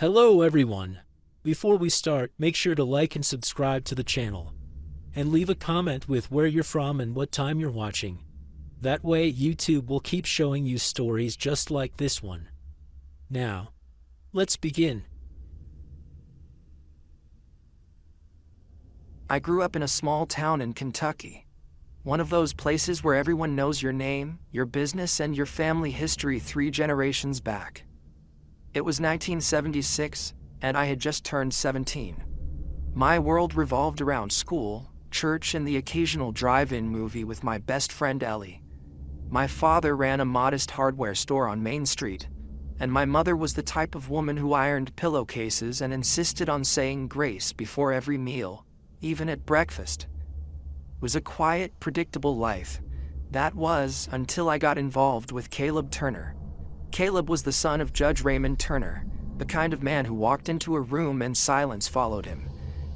Hello everyone! Before we start, make sure to like and subscribe to the channel. And leave a comment with where you're from and what time you're watching. That way YouTube will keep showing you stories just like this one. Now, let's begin. I grew up in a small town in Kentucky. One of those places where everyone knows your name, your business, and your family history 3 generations back. It was 1976, and I had just turned 17. My world revolved around school, church, and the occasional drive-in movie with my best friend Ellie. My father ran a modest hardware store on Main Street, and my mother was the type of woman who ironed pillowcases and insisted on saying grace before every meal, even at breakfast. It was a quiet, predictable life. That was until I got involved with Caleb Turner. Caleb was the son of Judge Raymond Turner, the kind of man who walked into a room and silence followed him.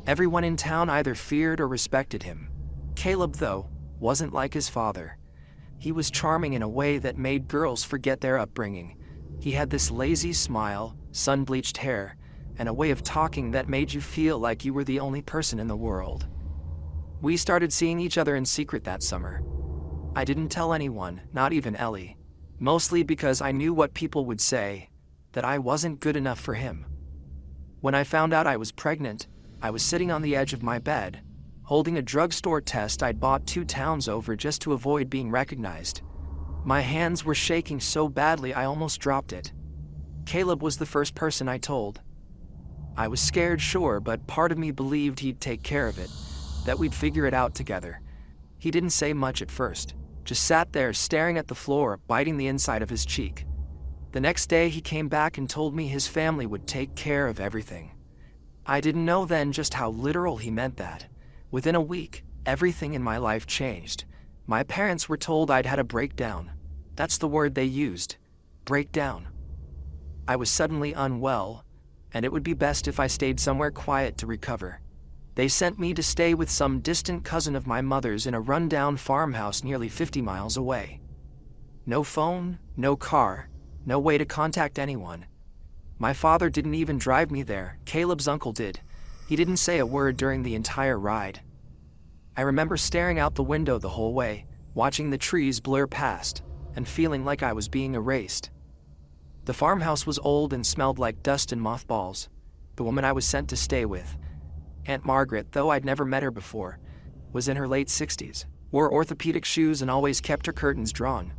Everyone in town either feared or respected him. Caleb, though, wasn't like his father. He was charming in a way that made girls forget their upbringing. He had this lazy smile, sun-bleached hair, and a way of talking that made you feel like you were the only person in the world. We started seeing each other in secret that summer. I didn't tell anyone, not even Ellie. Mostly because I knew what people would say, that I wasn't good enough for him. When I found out I was pregnant, I was sitting on the edge of my bed, holding a drugstore test I'd bought 2 towns over just to avoid being recognized. My hands were shaking so badly I almost dropped it. Caleb was the first person I told. I was scared, sure, but part of me believed he'd take care of it, that we'd figure it out together. He didn't say much at first. Just sat there staring at the floor, biting the inside of his cheek. The next day he came back and told me his family would take care of everything. I didn't know then just how literal he meant that. Within a week, everything in my life changed. My parents were told I'd had a breakdown. That's the word they used. Breakdown. I was suddenly unwell, and it would be best if I stayed somewhere quiet to recover. They sent me to stay with some distant cousin of my mother's in a rundown farmhouse nearly 50 miles away. No phone, no car, no way to contact anyone. My father didn't even drive me there, Caleb's uncle did. He didn't say a word during the entire ride. I remember staring out the window the whole way, watching the trees blur past, and feeling like I was being erased. The farmhouse was old and smelled like dust and mothballs. The woman I was sent to stay with, Aunt Margaret, though I'd never met her before, was in her late 60s, wore orthopedic shoes and always kept her curtains drawn.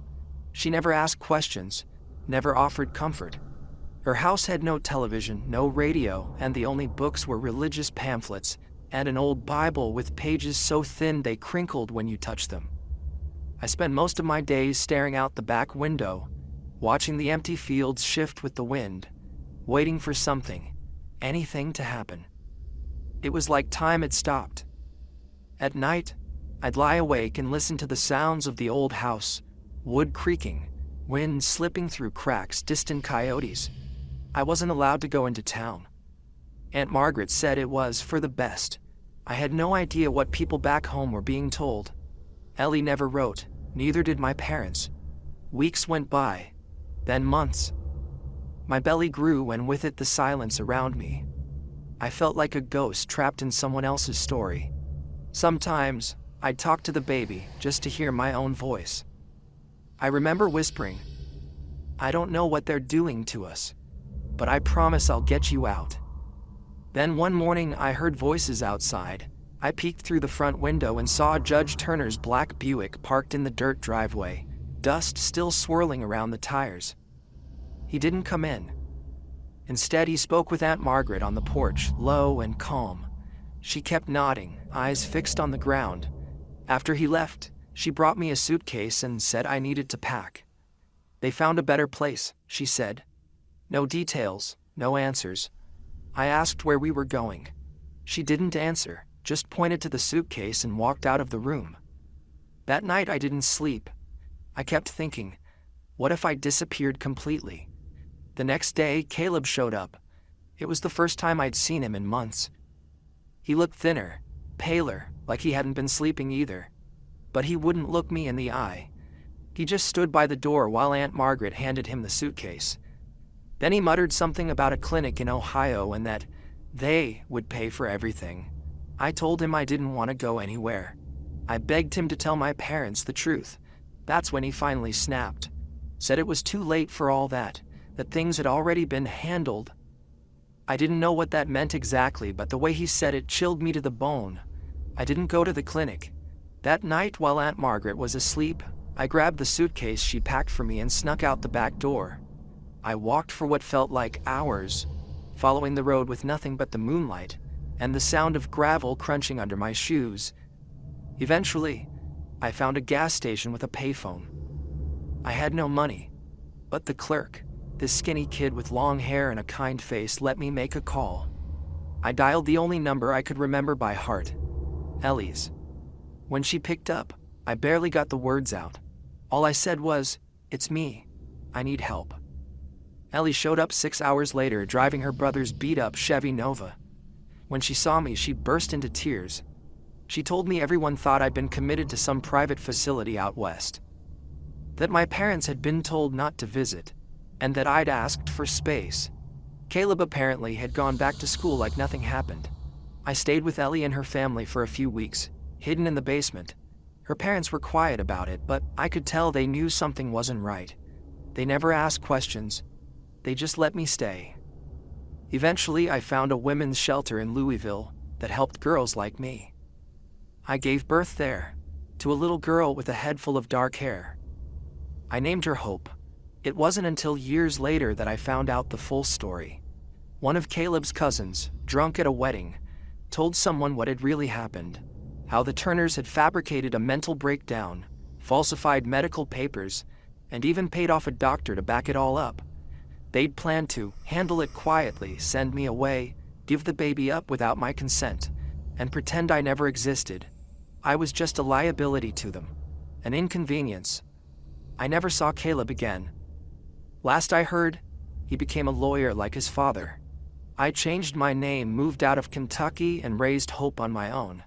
She never asked questions, never offered comfort. Her house had no television, no radio, and the only books were religious pamphlets and an old Bible with pages so thin they crinkled when you touched them. I spent most of my days staring out the back window, watching the empty fields shift with the wind, waiting for something, anything to happen. It was like time had stopped. At night, I'd lie awake and listen to the sounds of the old house, wood creaking, wind slipping through cracks, distant coyotes. I wasn't allowed to go into town. Aunt Margaret said it was for the best. I had no idea what people back home were being told. Ellie never wrote, neither did my parents. Weeks went by, then months. My belly grew and with it the silence around me. I felt like a ghost trapped in someone else's story. Sometimes, I'd talk to the baby just to hear my own voice. I remember whispering, "I don't know what they're doing to us, but I promise I'll get you out." Then one morning I heard voices outside. I peeked through the front window and saw Judge Turner's black Buick parked in the dirt driveway, dust still swirling around the tires. He didn't come in. Instead, he spoke with Aunt Margaret on the porch, low and calm. She kept nodding, eyes fixed on the ground. After he left, she brought me a suitcase and said I needed to pack. They found a better place, she said. No details, no answers. I asked where we were going. She didn't answer, just pointed to the suitcase and walked out of the room. That night I didn't sleep. I kept thinking, what if I disappeared completely? The next day, Caleb showed up. It was the first time I'd seen him in months. He looked thinner, paler, like he hadn't been sleeping either. But he wouldn't look me in the eye. He just stood by the door while Aunt Margaret handed him the suitcase. Then he muttered something about a clinic in Ohio and that they would pay for everything. I told him I didn't want to go anywhere. I begged him to tell my parents the truth. That's when he finally snapped. Said it was too late for all that things had already been handled. I didn't know what that meant exactly, but the way he said it chilled me to the bone. I didn't go to the clinic. That night, while Aunt Margaret was asleep, I grabbed the suitcase she packed for me and snuck out the back door. I walked for what felt like hours, following the road with nothing but the moonlight and the sound of gravel crunching under my shoes. Eventually, I found a gas station with a payphone. I had no money, but the clerk, this skinny kid with long hair and a kind face, let me make a call. I dialed the only number I could remember by heart, Ellie's. When she picked up, I barely got the words out. All I said was, "It's me. I need help." Ellie showed up 6 hours later, driving her brother's beat-up Chevy Nova. When she saw me, she burst into tears. She told me everyone thought I'd been committed to some private facility out west, that my parents had been told not to visit, and that I'd asked for space. Caleb apparently had gone back to school like nothing happened. I stayed with Ellie and her family for a few weeks, hidden in the basement. Her parents were quiet about it, but I could tell they knew something wasn't right. They never asked questions. They just let me stay. Eventually, I found a women's shelter in Louisville that helped girls like me. I gave birth there, to a little girl with a head full of dark hair. I named her Hope. It wasn't until years later that I found out the full story. One of Caleb's cousins, drunk at a wedding, told someone what had really happened, how the Turners had fabricated a mental breakdown, falsified medical papers, and even paid off a doctor to back it all up. They'd planned to handle it quietly, send me away, give the baby up without my consent, and pretend I never existed. I was just a liability to them, an inconvenience. I never saw Caleb again. Last I heard, he became a lawyer like his father. I changed my name, moved out of Kentucky, and raised Hope on my own.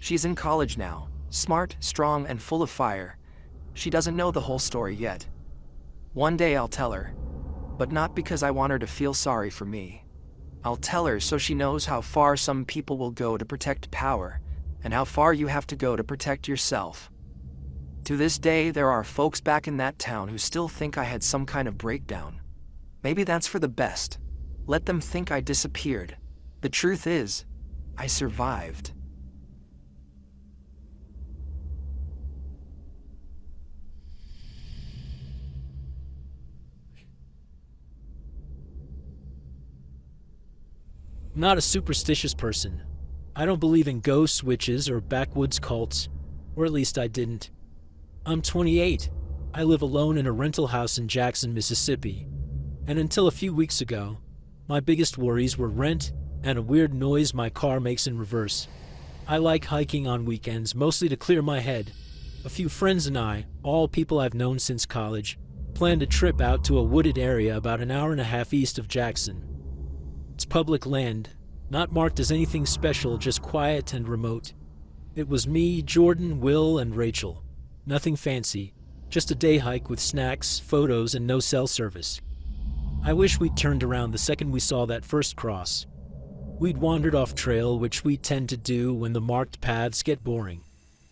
She's in college now, smart, strong, and full of fire. She doesn't know the whole story yet. One day I'll tell her, but not because I want her to feel sorry for me. I'll tell her so she knows how far some people will go to protect power, and how far you have to go to protect yourself. To this day, there are folks back in that town who still think I had some kind of breakdown. Maybe that's for the best. Let them think I disappeared. The truth is, I survived. I'm not a superstitious person. I don't believe in ghosts, witches, or backwoods cults, or at least I didn't. I'm 28. I live alone in a rental house in Jackson, Mississippi. And until a few weeks ago, my biggest worries were rent and a weird noise my car makes in reverse. I like hiking on weekends, mostly to clear my head. A few friends and I, all people I've known since college, planned a trip out to a wooded area about an hour and a half east of Jackson. It's public land, not marked as anything special, just quiet and remote. It was me, Jordan, Will, and Rachel. Nothing fancy, just a day hike with snacks, photos, and no cell service. I wish we'd turned around the second we saw that first cross. We'd wandered off trail, which we tend to do when the marked paths get boring.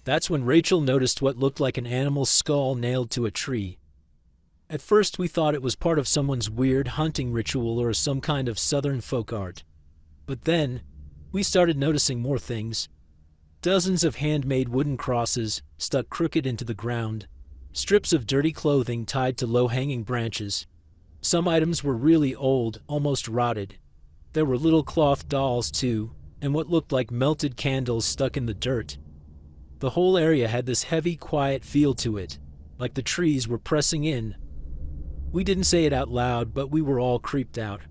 That's when Rachel noticed what looked like an animal's skull nailed to a tree. At first we thought it was part of someone's weird hunting ritual or some kind of southern folk art. But then, we started noticing more things. Dozens of handmade wooden crosses stuck crooked into the ground, strips of dirty clothing tied to low-hanging branches. Some items were really old, almost rotted. There were little cloth dolls too, and what looked like melted candles stuck in the dirt. The whole area had this heavy, quiet feel to it, like the trees were pressing in. We didn't say it out loud, but we were all creeped out.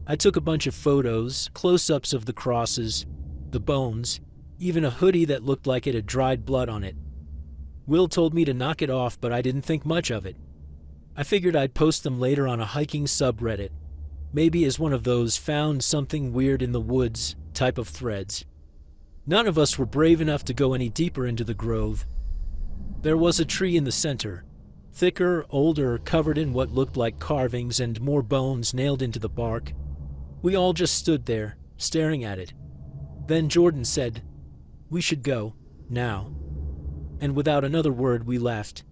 I took a bunch of photos, close-ups of the crosses, the bones, even a hoodie that looked like it had dried blood on it. Will told me to knock it off, but I didn't think much of it. I figured I'd post them later on a hiking subreddit, maybe as one of those found something weird in the woods type of threads. None of us were brave enough to go any deeper into the grove. There was a tree in the center, Thicker, older, covered in what looked like carvings and more bones nailed into the bark. We all just stood there, staring at it. Then Jordan said, "We should go, now." And without another word, we left.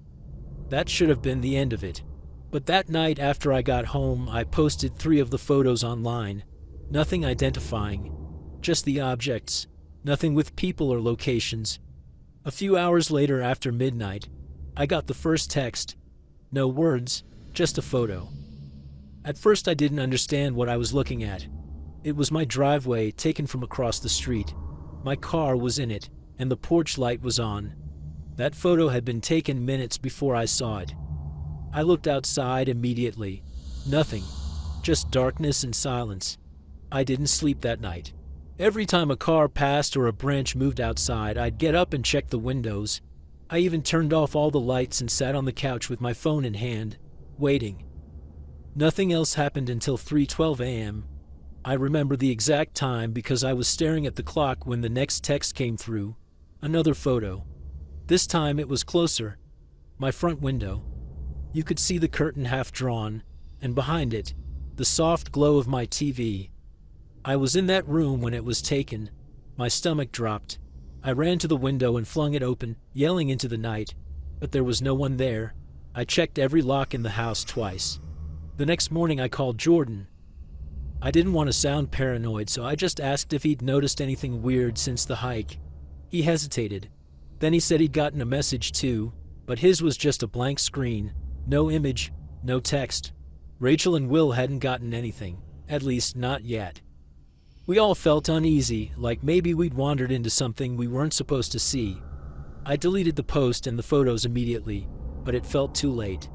That should have been the end of it. But that night after I got home, I posted 3 of the photos online. Nothing identifying, just the objects, nothing with people or locations. A few hours later, after midnight, I got the first text. No words, just a photo. At first I didn't understand what I was looking at. It was my driveway taken from across the street. My car was in it, and the porch light was on. That photo had been taken minutes before I saw it. I looked outside immediately. Nothing, just darkness and silence. I didn't sleep that night. Every time a car passed or a branch moved outside, I'd get up and check the windows. I even turned off all the lights and sat on the couch with my phone in hand, waiting. Nothing else happened until 3:12 a.m. I remember the exact time because I was staring at the clock when the next text came through. Another photo. This time it was closer. My front window. You could see the curtain half drawn, and behind it, the soft glow of my TV. I was in that room when it was taken. My stomach dropped. I ran to the window and flung it open, yelling into the night, but there was no one there. I checked every lock in the house twice. The next morning I called Jordan. I didn't want to sound paranoid, so I just asked if he'd noticed anything weird since the hike. He hesitated. Then he said he'd gotten a message too, but his was just a blank screen. No image, no text. Rachel and Will hadn't gotten anything, at least not yet. We all felt uneasy, like maybe we'd wandered into something we weren't supposed to see. I deleted the post and the photos immediately, but it felt too late.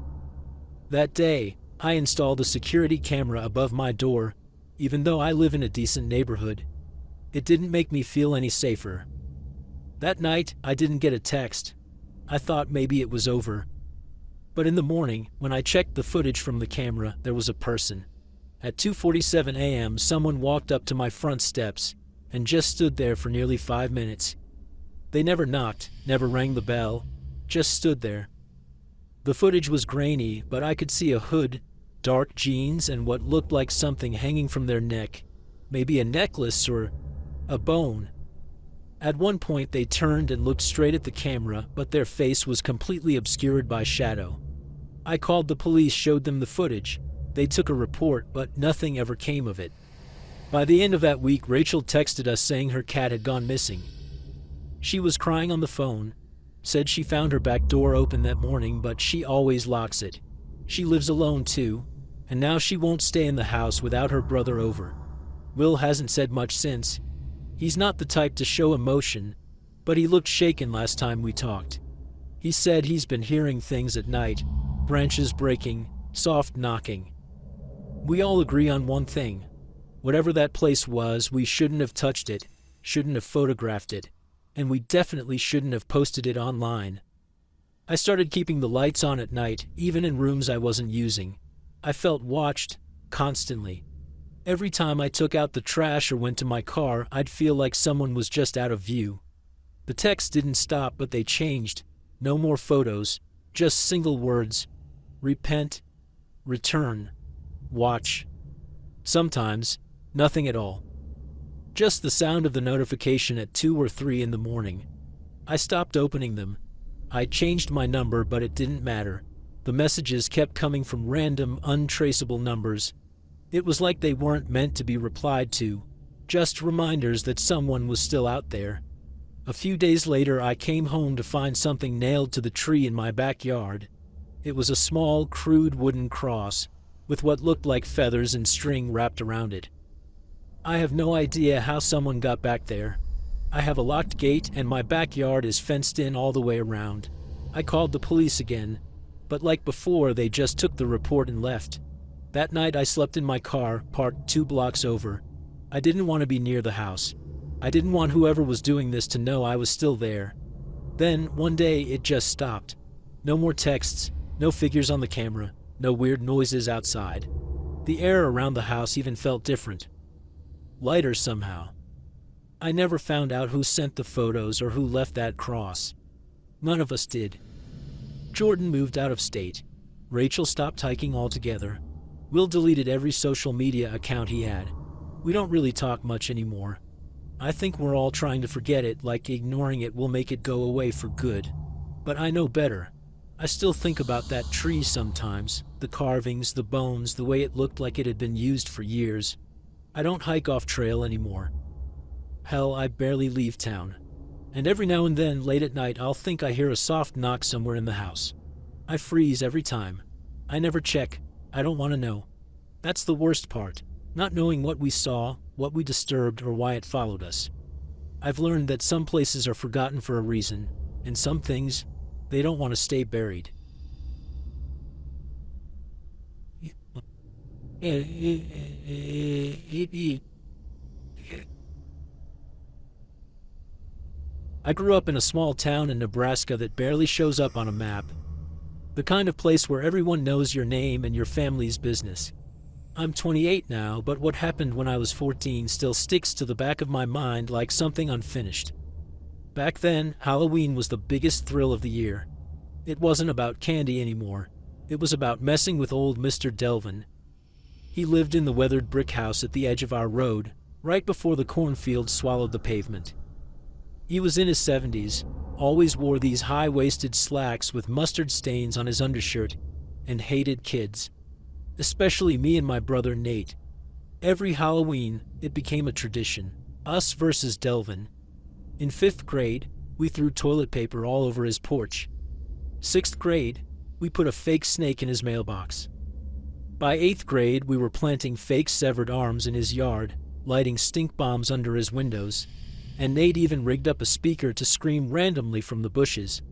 That day, I installed a security camera above my door, even though I live in a decent neighborhood. It didn't make me feel any safer. That night, I didn't get a text. I thought maybe it was over. But in the morning, when I checked the footage from the camera, there was a person. At 2:47 a.m., someone walked up to my front steps and just stood there for nearly 5 minutes. They never knocked, never rang the bell, just stood there. The footage was grainy, but I could see a hood, dark jeans, and what looked like something hanging from their neck, maybe a necklace or a bone. At one point they turned and looked straight at the camera, but their face was completely obscured by shadow. I called the police, showed them the footage. They took a report, but nothing ever came of it. By the end of that week, Rachel texted us saying her cat had gone missing. She was crying on the phone, said she found her back door open that morning, but she always locks it. She lives alone too, and now she won't stay in the house without her brother over. Will hasn't said much since. He's not the type to show emotion, but he looked shaken last time we talked. He said he's been hearing things at night, branches breaking, soft knocking. We all agree on one thing. Whatever that place was, we shouldn't have touched it, shouldn't have photographed it, and we definitely shouldn't have posted it online. I started keeping the lights on at night, even in rooms I wasn't using. I felt watched, constantly. Every time I took out the trash or went to my car, I'd feel like someone was just out of view. The texts didn't stop, but they changed. No more photos, just single words. Repent, return, watch. Sometimes, nothing at all. Just the sound of the notification at 2 or 3 in the morning. I stopped opening them. I changed my number, but it didn't matter. The messages kept coming from random, untraceable numbers. It was like they weren't meant to be replied to, just reminders that someone was still out there. A few days later, I came home to find something nailed to the tree in my backyard. It was a small, crude wooden cross, with what looked like feathers and string wrapped around it. I have no idea how someone got back there. I have a locked gate and my backyard is fenced in all the way around. I called the police again, but like before, they just took the report and left. That night I slept in my car, parked 2 blocks over. I didn't want to be near the house. I didn't want whoever was doing this to know I was still there. Then, one day, it just stopped. No more texts, no figures on the camera, no weird noises outside. The air around the house even felt different. Lighter somehow. I never found out who sent the photos or who left that cross. None of us did. Jordan moved out of state. Rachel stopped hiking altogether. Will deleted every social media account he had. We don't really talk much anymore. I think we're all trying to forget it, like ignoring it will make it go away for good. But I know better. I still think about that tree sometimes, the carvings, the bones, the way it looked like it had been used for years. I don't hike off trail anymore. Hell, I barely leave town. And every now and then, late at night, I'll think I hear a soft knock somewhere in the house. I freeze every time. I never check. I don't want to know. That's the worst part, not knowing what we saw, what we disturbed, or why it followed us. I've learned that some places are forgotten for a reason, and some things, they don't want to stay buried. I grew up in a small town in Nebraska that barely shows up on a map. The kind of place where everyone knows your name and your family's business. I'm 28 now, but what happened when I was 14 still sticks to the back of my mind like something unfinished. Back then, Halloween was the biggest thrill of the year. It wasn't about candy anymore. It was about messing with old Mr. Delvin. He lived in the weathered brick house at the edge of our road, right before the cornfield swallowed the pavement. He was in his 70s, always wore these high-waisted slacks with mustard stains on his undershirt, and hated kids. Especially me and my brother Nate. Every Halloween, it became a tradition. Us versus Delvin. In 5th grade, we threw toilet paper all over his porch. 6th grade, we put a fake snake in his mailbox. By 8th grade, we were planting fake severed arms in his yard, lighting stink bombs under his windows, and Nate even rigged up a speaker to scream randomly from the bushes.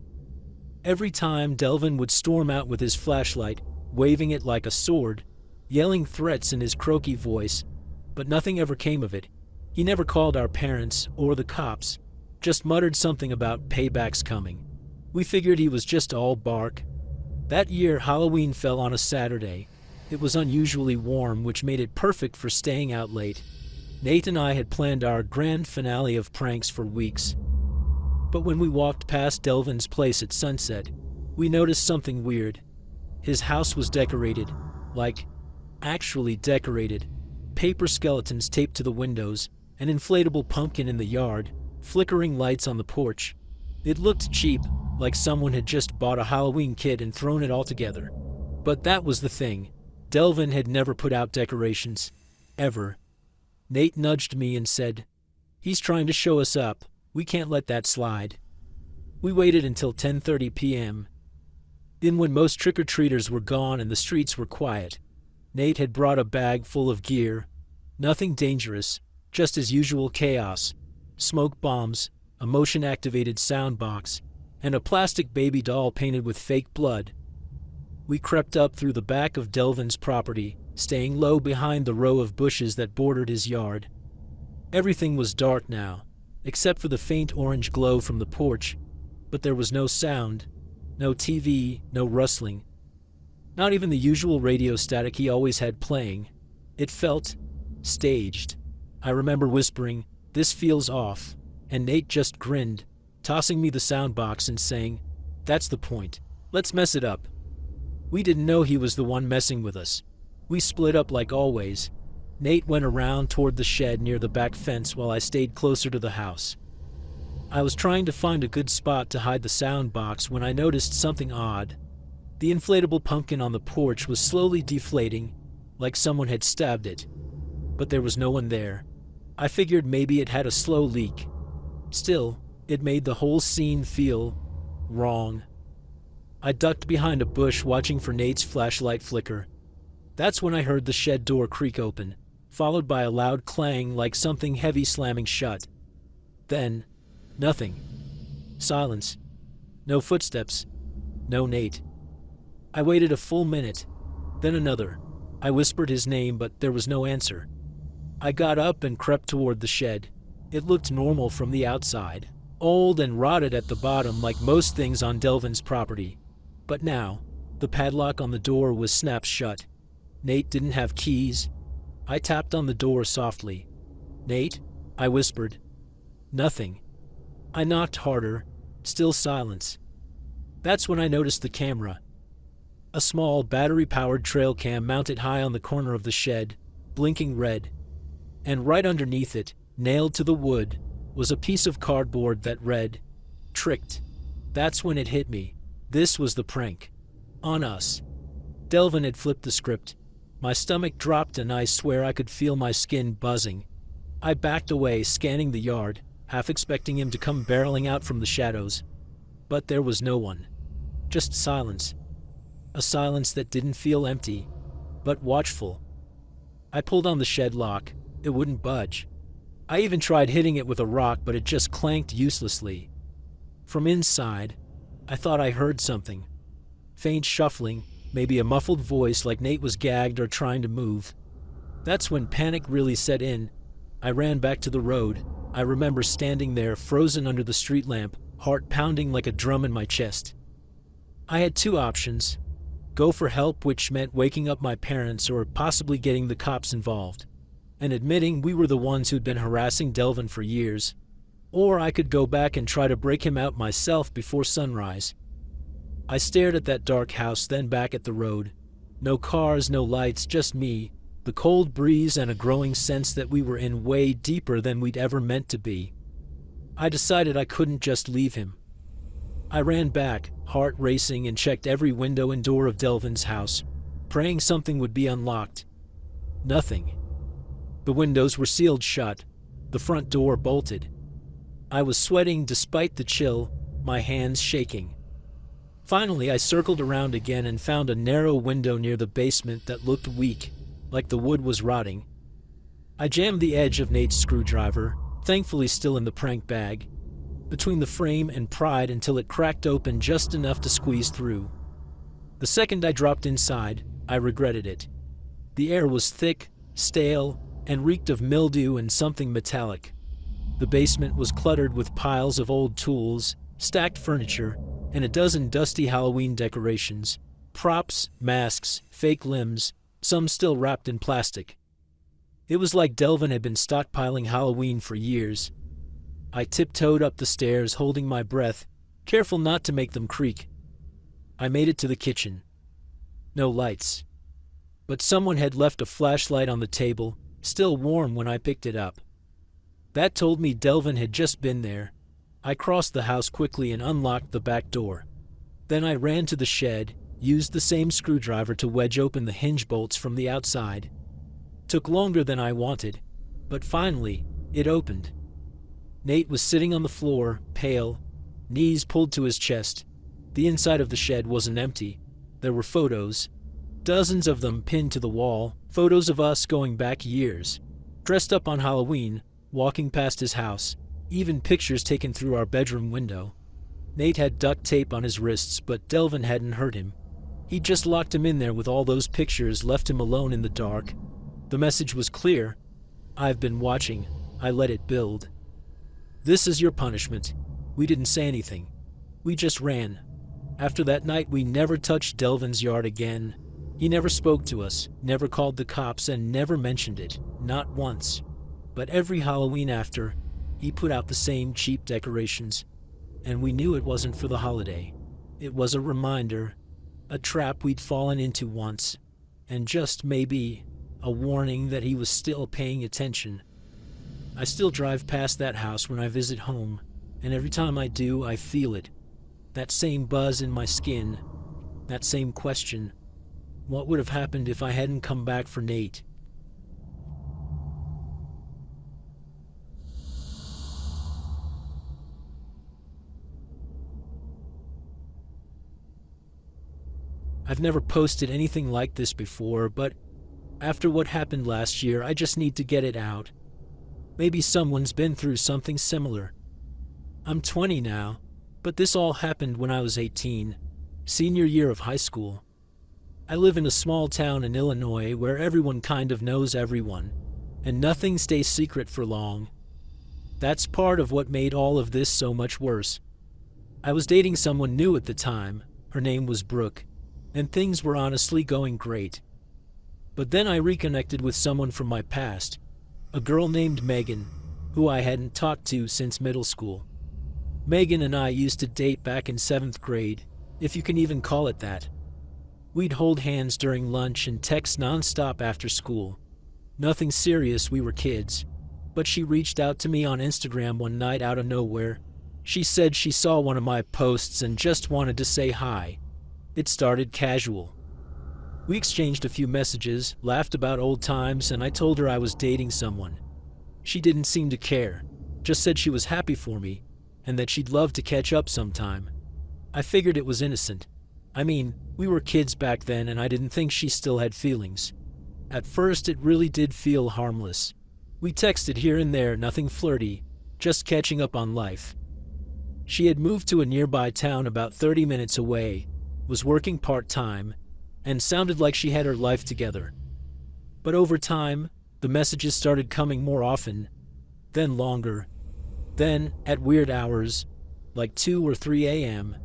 Every time, Delvin would storm out with his flashlight, waving it like a sword, yelling threats in his croaky voice, but nothing ever came of it. He never called our parents or the cops, just muttered something about paybacks coming. We figured he was just all bark. That year, Halloween fell on a Saturday. It was unusually warm, which made it perfect for staying out late. Nate and I had planned our grand finale of pranks for weeks. But when we walked past Delvin's place at sunset, we noticed something weird. His house was decorated, like, actually decorated. Paper skeletons taped to the windows, an inflatable pumpkin in the yard, flickering lights on the porch. It looked cheap, like someone had just bought a Halloween kit and thrown it all together. But that was the thing. Delvin had never put out decorations. Ever. Nate nudged me and said, "He's trying to show us up. We can't let that slide." We waited until 10:30 p.m. Then when most trick-or-treaters were gone and the streets were quiet, Nate had brought a bag full of gear. Nothing dangerous, just as usual chaos. Smoke bombs, a motion-activated sound box, and a plastic baby doll painted with fake blood. We crept up through the back of Delvin's property, staying low behind the row of bushes that bordered his yard. Everything was dark now, except for the faint orange glow from the porch, but there was no sound, no TV, no rustling. Not even the usual radio static he always had playing. It felt staged. I remember whispering, "This feels off," and Nate just grinned, tossing me the sound box and saying, "That's the point. Let's mess it up." We didn't know he was the one messing with us. We split up like always. Nate went around toward the shed near the back fence while I stayed closer to the house. I was trying to find a good spot to hide the sound box when I noticed something odd. The inflatable pumpkin on the porch was slowly deflating, like someone had stabbed it. But there was no one there. I figured maybe it had a slow leak. Still, it made the whole scene feel wrong. I ducked behind a bush watching for Nate's flashlight flicker. That's when I heard the shed door creak open, followed by a loud clang like something heavy slamming shut. Then, nothing. Silence. No footsteps. No Nate. I waited a full minute, then another. I whispered his name, but there was no answer. I got up and crept toward the shed. It looked normal from the outside, old and rotted at the bottom like most things on Delvin's property. But now, the padlock on the door was snapped shut. Nate didn't have keys. I tapped on the door softly. "Nate?" I whispered. Nothing. I knocked harder. Still silence. That's when I noticed the camera. A small battery-powered trail cam mounted high on the corner of the shed, blinking red. And right underneath it, nailed to the wood, was a piece of cardboard that read, "Tricked." That's when it hit me. This was the prank. On us. Delvin had flipped the script. My stomach dropped and I swear I could feel my skin buzzing. I backed away, scanning the yard, half expecting him to come barreling out from the shadows. But there was no one. Just silence. A silence that didn't feel empty, but watchful. I pulled on the shed lock. It wouldn't budge. I even tried hitting it with a rock, but it just clanked uselessly. From inside, I thought I heard something. Faint shuffling, maybe a muffled voice like Nate was gagged or trying to move. That's when panic really set in. I ran back to the road. I remember standing there, frozen under the street lamp, heart pounding like a drum in my chest. I had two options. Go for help, which meant waking up my parents or possibly getting the cops involved, and admitting we were the ones who'd been harassing Delvin for years. Or I could go back and try to break him out myself before sunrise. I stared at that dark house, then back at the road. No cars, no lights, just me, the cold breeze, and a growing sense that we were in way deeper than we'd ever meant to be. I decided I couldn't just leave him. I ran back, heart racing, and checked every window and door of Delvin's house, praying something would be unlocked. Nothing. The windows were sealed shut, the front door bolted. I was sweating despite the chill, my hands shaking. Finally, I circled around again and found a narrow window near the basement that looked weak, like the wood was rotting. I jammed the edge of Nate's screwdriver, thankfully still in the prank bag, between the frame and pride until it cracked open just enough to squeeze through. The second I dropped inside, I regretted it. The air was thick, stale, and reeked of mildew and something metallic. The basement was cluttered with piles of old tools, stacked furniture, and a dozen dusty Halloween decorations, props, masks, fake limbs, some still wrapped in plastic. It was like Delvin had been stockpiling Halloween for years. I tiptoed up the stairs, holding my breath, careful not to make them creak. I made it to the kitchen. No lights. But someone had left a flashlight on the table, still warm when I picked it up. That told me Delvin had just been there. I crossed the house quickly and unlocked the back door. Then I ran to the shed, used the same screwdriver to wedge open the hinge bolts from the outside. Took longer than I wanted, but finally, it opened. Nate was sitting on the floor, pale, knees pulled to his chest. The inside of the shed wasn't empty. There were photos, dozens of them pinned to the wall, photos of us going back years, dressed up on Halloween, walking past his house, even pictures taken through our bedroom window. Nate had duct tape on his wrists, but Delvin hadn't hurt him. He'd just locked him in there with all those pictures, left him alone in the dark. The message was clear. I've been watching. I let it build. This is your punishment. We didn't say anything. We just ran. After that night, we never touched Delvin's yard again. He never spoke to us, never called the cops, and never mentioned it. Not once. But every Halloween after, he put out the same cheap decorations. And we knew it wasn't for the holiday. It was a reminder, a trap we'd fallen into once, and just maybe a warning that he was still paying attention. I still drive past that house when I visit home, and every time I do, I feel it. That same buzz in my skin, that same question. What would have happened if I hadn't come back for Nate? I've never posted anything like this before, but after what happened last year, I just need to get it out. Maybe someone's been through something similar. I'm 20 now, but this all happened when I was 18, senior year of high school. I live in a small town in Illinois where everyone kind of knows everyone, and nothing stays secret for long. That's part of what made all of this so much worse. I was dating someone new at the time. Her name was Brooke, and things were honestly going great. But then I reconnected with someone from my past, a girl named Megan, who I hadn't talked to since middle school. Megan and I used to date back in 7th grade, if you can even call it that. We'd hold hands during lunch and text nonstop after school. Nothing serious, we were kids. But she reached out to me on Instagram one night out of nowhere. She said she saw one of my posts and just wanted to say hi. It started casual. We exchanged a few messages, laughed about old times, and I told her I was dating someone. She didn't seem to care, just said she was happy for me, and that she'd love to catch up sometime. I figured it was innocent. I mean, we were kids back then and I didn't think she still had feelings. At first it really did feel harmless. We texted here and there, nothing flirty, just catching up on life. She had moved to a nearby town about 30 minutes away, was working part-time, and sounded like she had her life together. But over time, the messages started coming more often, then longer, then at weird hours, like 2 or 3 a.m.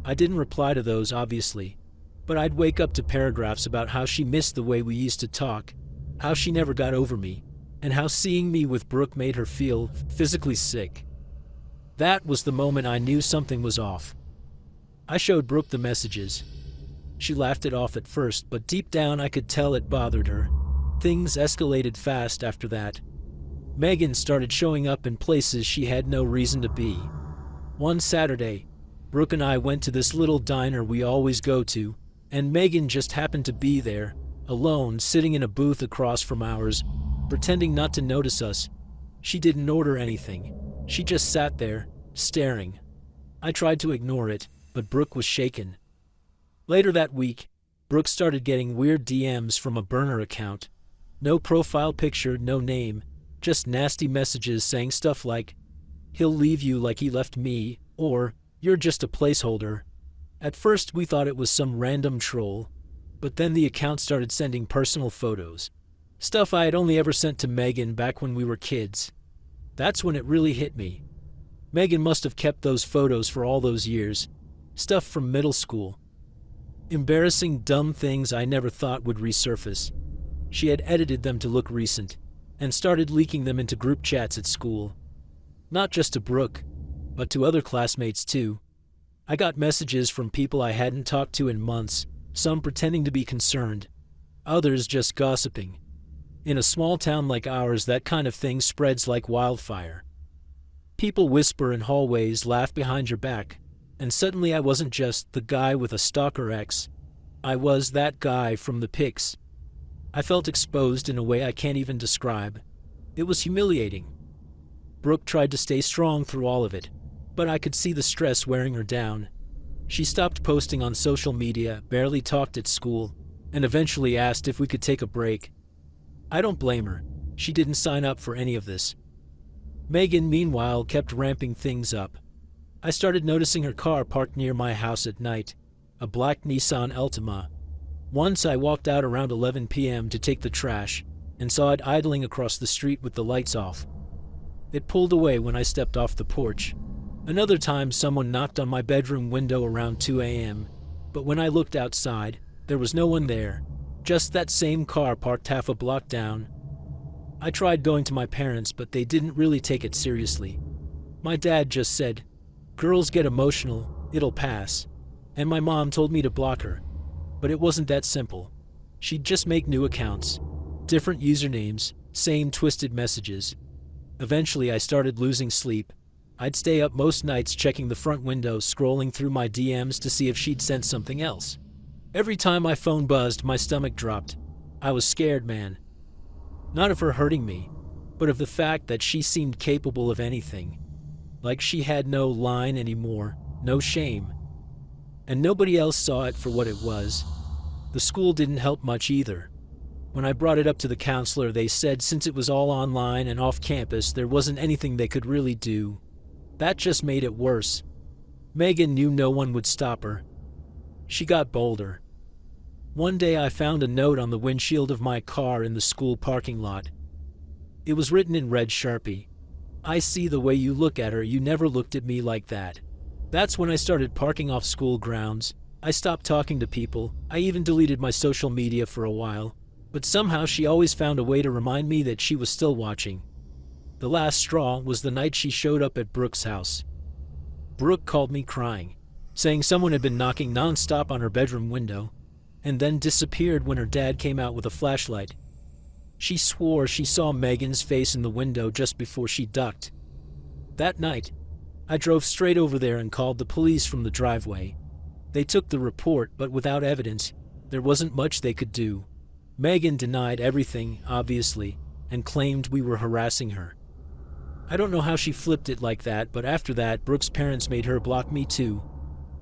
I didn't reply to those, obviously, but I'd wake up to paragraphs about how she missed the way we used to talk, how she never got over me, and how seeing me with Brooke made her feel physically sick. That was the moment I knew something was off. I showed Brooke the messages. She laughed it off at first, but deep down I could tell it bothered her. Things escalated fast after that. Megan started showing up in places she had no reason to be. One Saturday, Brooke and I went to this little diner we always go to, and Megan just happened to be there, alone, sitting in a booth across from ours, pretending not to notice us. She didn't order anything. She just sat there, staring. I tried to ignore it, but Brooke was shaken. Later that week, Brooke started getting weird DMs from a burner account. No profile picture, no name, just nasty messages saying stuff like, "He'll leave you like he left me," or "You're just a placeholder." At first we thought it was some random troll, but then the account started sending personal photos. Stuff I had only ever sent to Megan back when we were kids. That's when it really hit me. Megan must have kept those photos for all those years. Stuff from middle school. Embarrassing, dumb things I never thought would resurface. She had edited them to look recent, and started leaking them into group chats at school. Not just to Brooke, but to other classmates too. I got messages from people I hadn't talked to in months, some pretending to be concerned, others just gossiping. In a small town like ours, that kind of thing spreads like wildfire. People whisper in hallways, laugh behind your back, and suddenly I wasn't just the guy with a stalker ex. I was that guy from the pics. I felt exposed in a way I can't even describe. It was humiliating. Brooke tried to stay strong through all of it, but I could see the stress wearing her down. She stopped posting on social media, barely talked at school, and eventually asked if we could take a break. I don't blame her. She didn't sign up for any of this. Megan, meanwhile, kept ramping things up. I started noticing her car parked near my house at night, a black Nissan Altima. Once I walked out around 11 p.m. to take the trash, and saw it idling across the street with the lights off. It pulled away when I stepped off the porch. Another time someone knocked on my bedroom window around 2 a.m., but when I looked outside, there was no one there, just that same car parked half a block down. I tried going to my parents, but they didn't really take it seriously. My dad just said, "Girls get emotional, it'll pass," and my mom told me to block her. But it wasn't that simple. She'd just make new accounts, different usernames, same twisted messages. Eventually I started losing sleep. I'd stay up most nights checking the front window, scrolling through my DMs to see if she'd sent something else. Every time my phone buzzed, my stomach dropped. I was scared, man. Not of her hurting me, but of the fact that she seemed capable of anything. Like she had no line anymore, no shame. And nobody else saw it for what it was. The school didn't help much either. When I brought it up to the counselor, they said since it was all online and off campus, there wasn't anything they could really do. That just made it worse. Megan knew no one would stop her. She got bolder. One day I found a note on the windshield of my car in the school parking lot. It was written in red Sharpie. "I see the way you look at her, you never looked at me like that." That's when I started parking off school grounds. I stopped talking to people. I even deleted my social media for a while. But somehow she always found a way to remind me that she was still watching. The last straw was the night she showed up at Brooke's house. Brooke called me crying. saying someone had been knocking non-stop on her bedroom window, and then disappeared when her dad came out with a flashlight. She swore she saw Megan's face in the window just before she ducked. That night, I drove straight over there and called the police from the driveway. They took the report, but without evidence, there wasn't much they could do. Megan denied everything, obviously, and claimed we were harassing her. I don't know how she flipped it like that, but after that, Brooke's parents made her block me too.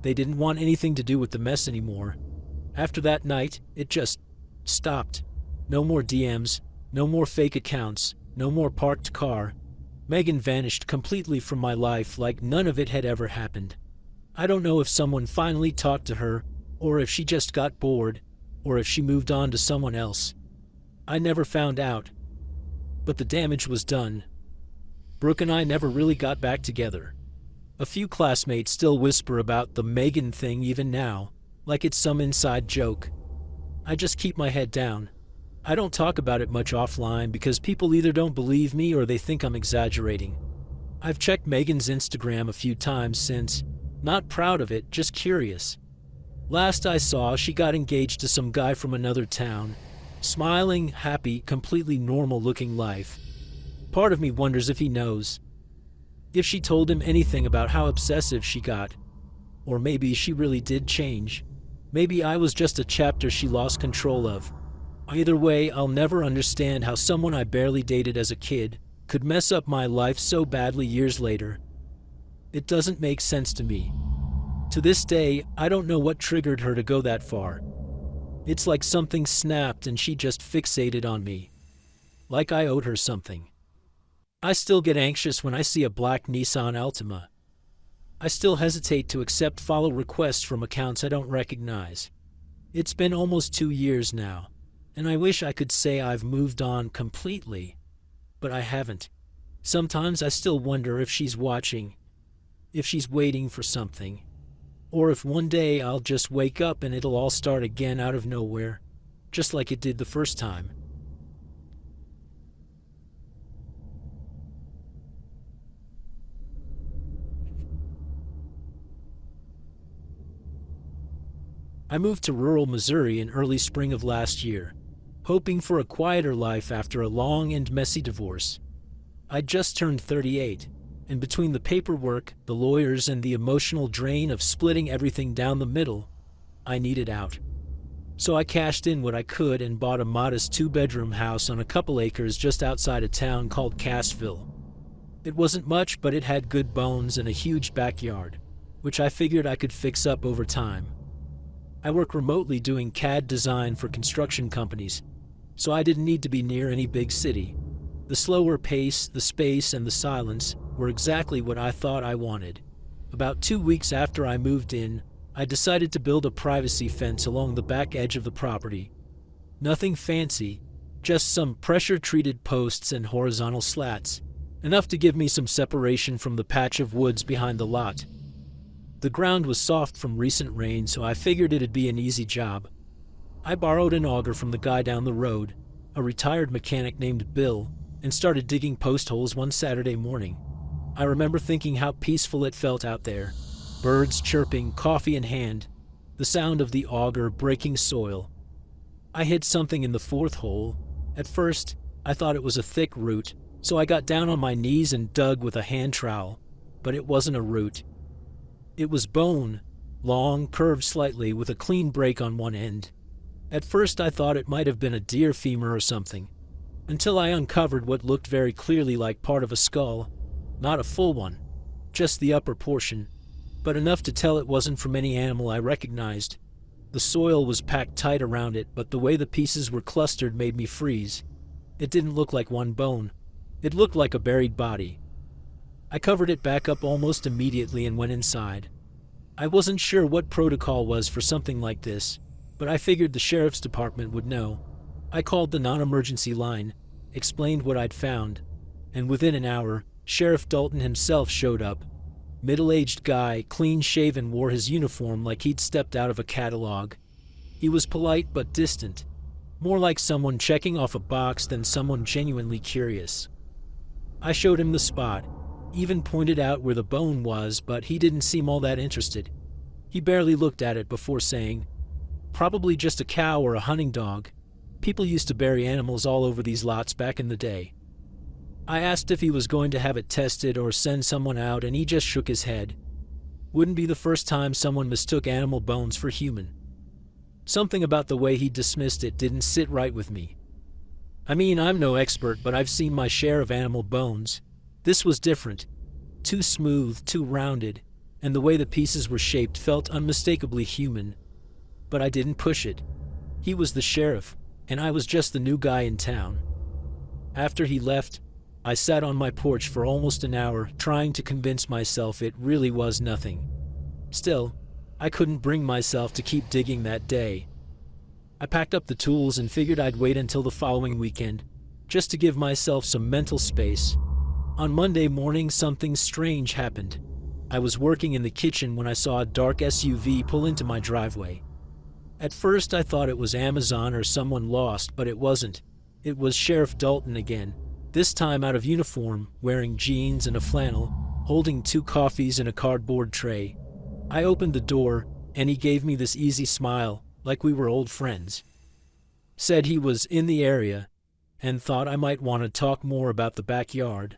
They didn't want anything to do with the mess anymore. After that night, it just stopped. No more DMs, no more fake accounts, no more parked car. Megan vanished completely from my life like none of it had ever happened. I don't know if someone finally talked to her, or if she just got bored, or if she moved on to someone else. I never found out. But the damage was done. Brooke and I never really got back together. A few classmates still whisper about the Megan thing even now, like it's some inside joke. I just keep my head down. I don't talk about it much offline because people either don't believe me or they think I'm exaggerating. I've checked Megan's Instagram a few times since. Not proud of it, just curious. Last I saw, she got engaged to some guy from another town. Smiling, happy, completely normal-looking life. Part of me wonders if he knows. If she told him anything about how obsessive she got. Or maybe she really did change. Maybe I was just a chapter she lost control of. Either way, I'll never understand how someone I barely dated as a kid could mess up my life so badly years later. It doesn't make sense to me. To this day, I don't know what triggered her to go that far. It's like something snapped and she just fixated on me. Like I owed her something. I still get anxious when I see a black Nissan Altima. I still hesitate to accept follow requests from accounts I don't recognize. It's been almost 2 years now, and I wish I could say I've moved on completely, but I haven't. Sometimes I still wonder if she's watching, if she's waiting for something, or if one day I'll just wake up and it'll all start again out of nowhere, just like it did the first time. I moved to rural Missouri in early spring of last year, hoping for a quieter life after a long and messy divorce. I'd just turned 38, and between the paperwork, the lawyers, and the emotional drain of splitting everything down the middle, I needed out. So I cashed in what I could and bought a modest 2-bedroom house on a couple acres just outside a town called Cassville. It wasn't much, but it had good bones and a huge backyard, which I figured I could fix up over time. I work remotely doing CAD design for construction companies, so I didn't need to be near any big city. The slower pace, the space, and the silence were exactly what I thought I wanted. About 2 weeks after I moved in, I decided to build a privacy fence along the back edge of the property. Nothing fancy, just some pressure-treated posts and horizontal slats, enough to give me some separation from the patch of woods behind the lot. The ground was soft from recent rain, so I figured it'd be an easy job. I borrowed an auger from the guy down the road, a retired mechanic named Bill, and started digging post holes one Saturday morning. I remember thinking how peaceful it felt out there. Birds chirping, coffee in hand, the sound of the auger breaking soil. I hit something in the 4th hole. At first, I thought it was a thick root, so I got down on my knees and dug with a hand trowel, but it wasn't a root. It was bone, long, curved slightly, with a clean break on one end. At first I thought it might have been a deer femur or something, until I uncovered what looked very clearly like part of a skull. Not a full one, just the upper portion, but enough to tell it wasn't from any animal I recognized. The soil was packed tight around it, but the way the pieces were clustered made me freeze. It didn't look like one bone. It looked like a buried body. I covered it back up almost immediately and went inside. I wasn't sure what protocol was for something like this, but I figured the sheriff's department would know. I called the non-emergency line, explained what I'd found, and within an hour, Sheriff Dalton himself showed up. Middle-aged guy, clean-shaven, wore his uniform like he'd stepped out of a catalog. He was polite but distant, more like someone checking off a box than someone genuinely curious. I showed him the spot, even pointed out where the bone was, but he didn't seem all that interested. He barely looked at it before saying, "Probably just a cow or a hunting dog. People used to bury animals all over these lots back in the day." I asked if he was going to have it tested or send someone out, and he just shook his head. Wouldn't be the first time someone mistook animal bones for human. Something about the way he dismissed it didn't sit right with me. I mean, I'm no expert, but I've seen my share of animal bones. This was different. Too smooth, too rounded, and the way the pieces were shaped felt unmistakably human. But I didn't push it. He was the sheriff, and I was just the new guy in town. After he left, I sat on my porch for almost an hour, trying to convince myself it really was nothing. Still, I couldn't bring myself to keep digging that day. I packed up the tools and figured I'd wait until the following weekend, just to give myself some mental space. On Monday morning, something strange happened. I was working in the kitchen when I saw a dark SUV pull into my driveway. At first, I thought it was Amazon or someone lost, but it wasn't. It was Sheriff Dalton again, this time out of uniform, wearing jeans and a flannel, holding 2 coffees and a cardboard tray. I opened the door, and he gave me this easy smile, like we were old friends. Said he was in the area, and thought I might want to talk more about the backyard.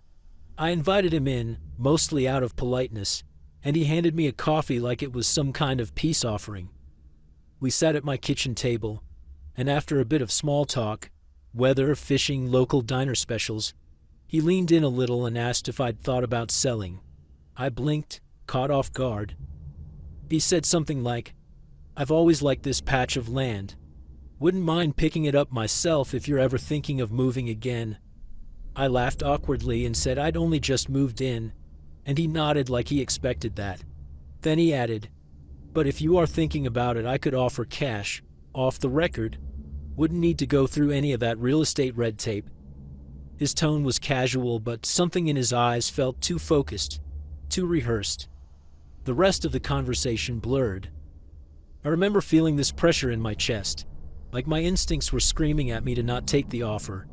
I invited him in, mostly out of politeness, and he handed me a coffee like it was some kind of peace offering. We sat at my kitchen table, and after a bit of small talk, weather, fishing, local diner specials, he leaned in a little and asked if I'd thought about selling. I blinked, caught off guard. He said something like, "I've always liked this patch of land. Wouldn't mind picking it up myself if you're ever thinking of moving again." I laughed awkwardly and said I'd only just moved in, and he nodded like he expected that. Then he added, "But if you are thinking about it, I could offer cash, off the record. Wouldn't need to go through any of that real estate red tape." His tone was casual, but something in his eyes felt too focused, too rehearsed. The rest of the conversation blurred. I remember feeling this pressure in my chest, like my instincts were screaming at me to not take the offer.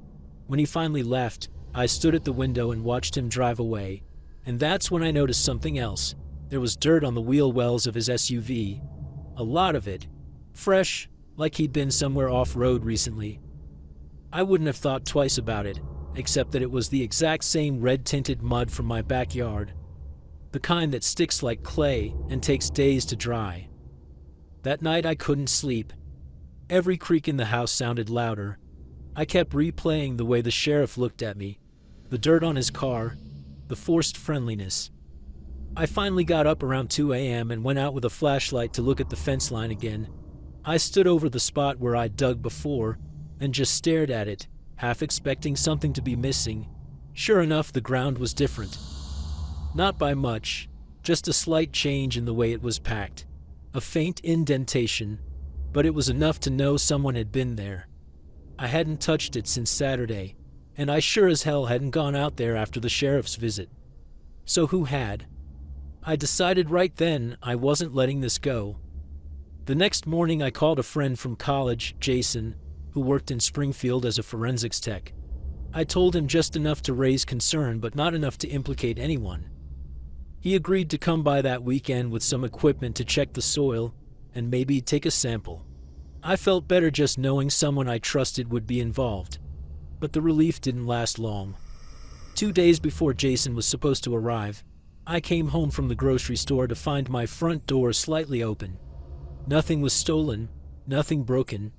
When he finally left, I stood at the window and watched him drive away, and that's when I noticed something else. There was dirt on the wheel wells of his SUV. A lot of it. Fresh, like he'd been somewhere off-road recently. I wouldn't have thought twice about it, except that it was the exact same red-tinted mud from my backyard. The kind that sticks like clay and takes days to dry. That night I couldn't sleep. Every creak in the house sounded louder. I kept replaying the way the sheriff looked at me, the dirt on his car, the forced friendliness. I finally got up around 2 a.m. and went out with a flashlight to look at the fence line again. I stood over the spot where I'd dug before and just stared at it, half expecting something to be missing. Sure enough, the ground was different. Not by much, just a slight change in the way it was packed. A faint indentation, but it was enough to know someone had been there. I hadn't touched it since Saturday, and I sure as hell hadn't gone out there after the sheriff's visit. So who had? I decided right then I wasn't letting this go. The next morning I called a friend from college, Jason, who worked in Springfield as a forensics tech. I told him just enough to raise concern, but not enough to implicate anyone. He agreed to come by that weekend with some equipment to check the soil and maybe take a sample. I felt better just knowing someone I trusted would be involved. But the relief didn't last long. 2 days before Jason was supposed to arrive, I came home from the grocery store to find my front door slightly open. Nothing was stolen, nothing broken,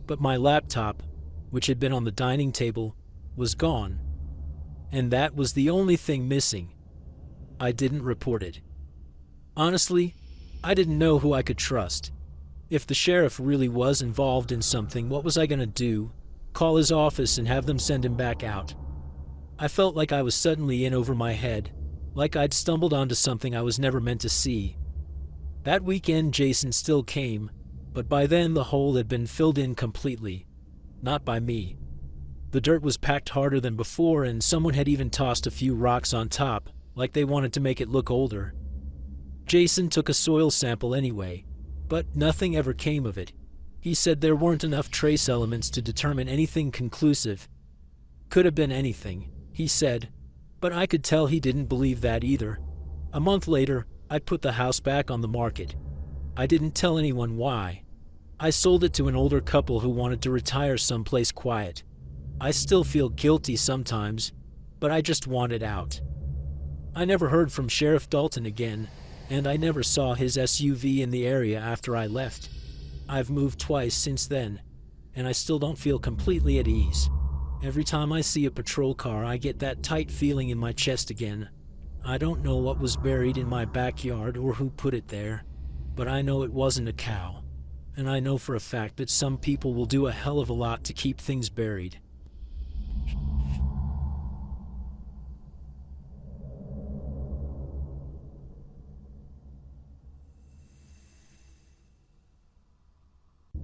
but my laptop, which had been on the dining table, was gone. And that was the only thing missing. I didn't report it. Honestly, I didn't know who I could trust. If the sheriff really was involved in something, what was I going to do? Call his office and have them send him back out? I felt like I was suddenly in over my head, like I'd stumbled onto something I was never meant to see. That weekend Jason still came, but by then the hole had been filled in completely. Not by me. The dirt was packed harder than before, and someone had even tossed a few rocks on top, like they wanted to make it look older. Jason took a soil sample anyway, but nothing ever came of it. He said there weren't enough trace elements to determine anything conclusive. Could have been anything, he said, but I could tell he didn't believe that either. A month later, I put the house back on the market. I didn't tell anyone why. I sold it to an older couple who wanted to retire someplace quiet. I still feel guilty sometimes, but I just wanted out. I never heard from Sheriff Dalton again, and I never saw his SUV in the area after I left. I've moved twice since then, and I still don't feel completely at ease. Every time I see a patrol car, I get that tight feeling in my chest again. I don't know what was buried in my backyard or who put it there, but I know it wasn't a cow. And I know for a fact that some people will do a hell of a lot to keep things buried.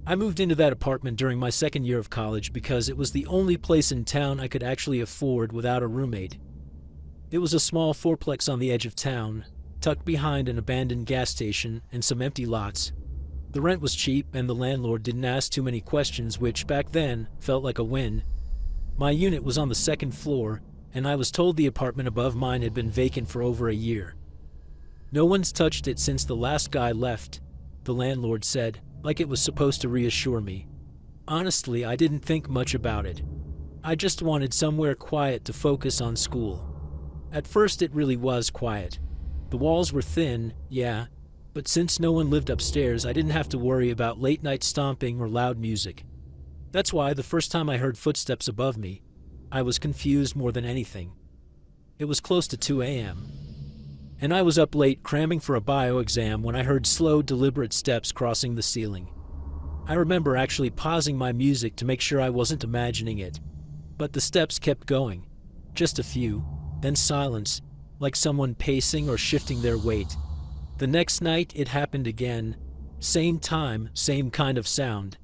I moved into that apartment during my second year of college because it was the only place in town I could actually afford without a roommate. It was a small fourplex on the edge of town, tucked behind an abandoned gas station and some empty lots. The rent was cheap and the landlord didn't ask too many questions, which back then felt like a win. My unit was on the second floor, and I was told the apartment above mine had been vacant for over a year. No one's touched it since the last guy left, the landlord said, like it was supposed to reassure me. Honestly, I didn't think much about it. I just wanted somewhere quiet to focus on school. At first it really was quiet. The walls were thin, yeah, but since no one lived upstairs, I didn't have to worry about late-night stomping or loud music. That's why the first time I heard footsteps above me, I was confused more than anything. It was close to 2 a.m., and I was up late cramming for a bio exam when I heard slow, deliberate steps crossing the ceiling. I remember actually pausing my music to make sure I wasn't imagining it. But the steps kept going. Just a few, then silence, like someone pacing or shifting their weight. The next night it happened again. Same time, same kind of sound.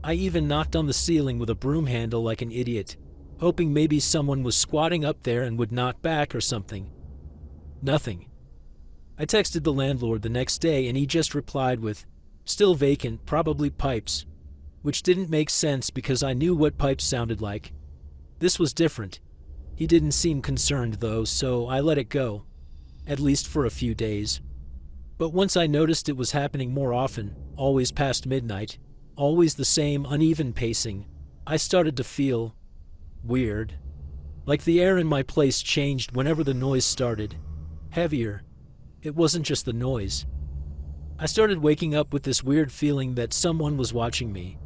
I even knocked on the ceiling with a broom handle like an idiot, hoping maybe someone was squatting up there and would knock back or something. Nothing. I texted the landlord the next day and he just replied with, "Still vacant, probably pipes," which didn't make sense because I knew what pipes sounded like. This was different. He didn't seem concerned though, so I let it go, at least for a few days. But once I noticed it was happening more often, always past midnight, always the same uneven pacing, I started to feel weird. Like the air in my place changed whenever the noise started. Heavier. It wasn't just the noise. I started waking up with this weird feeling that someone was watching me.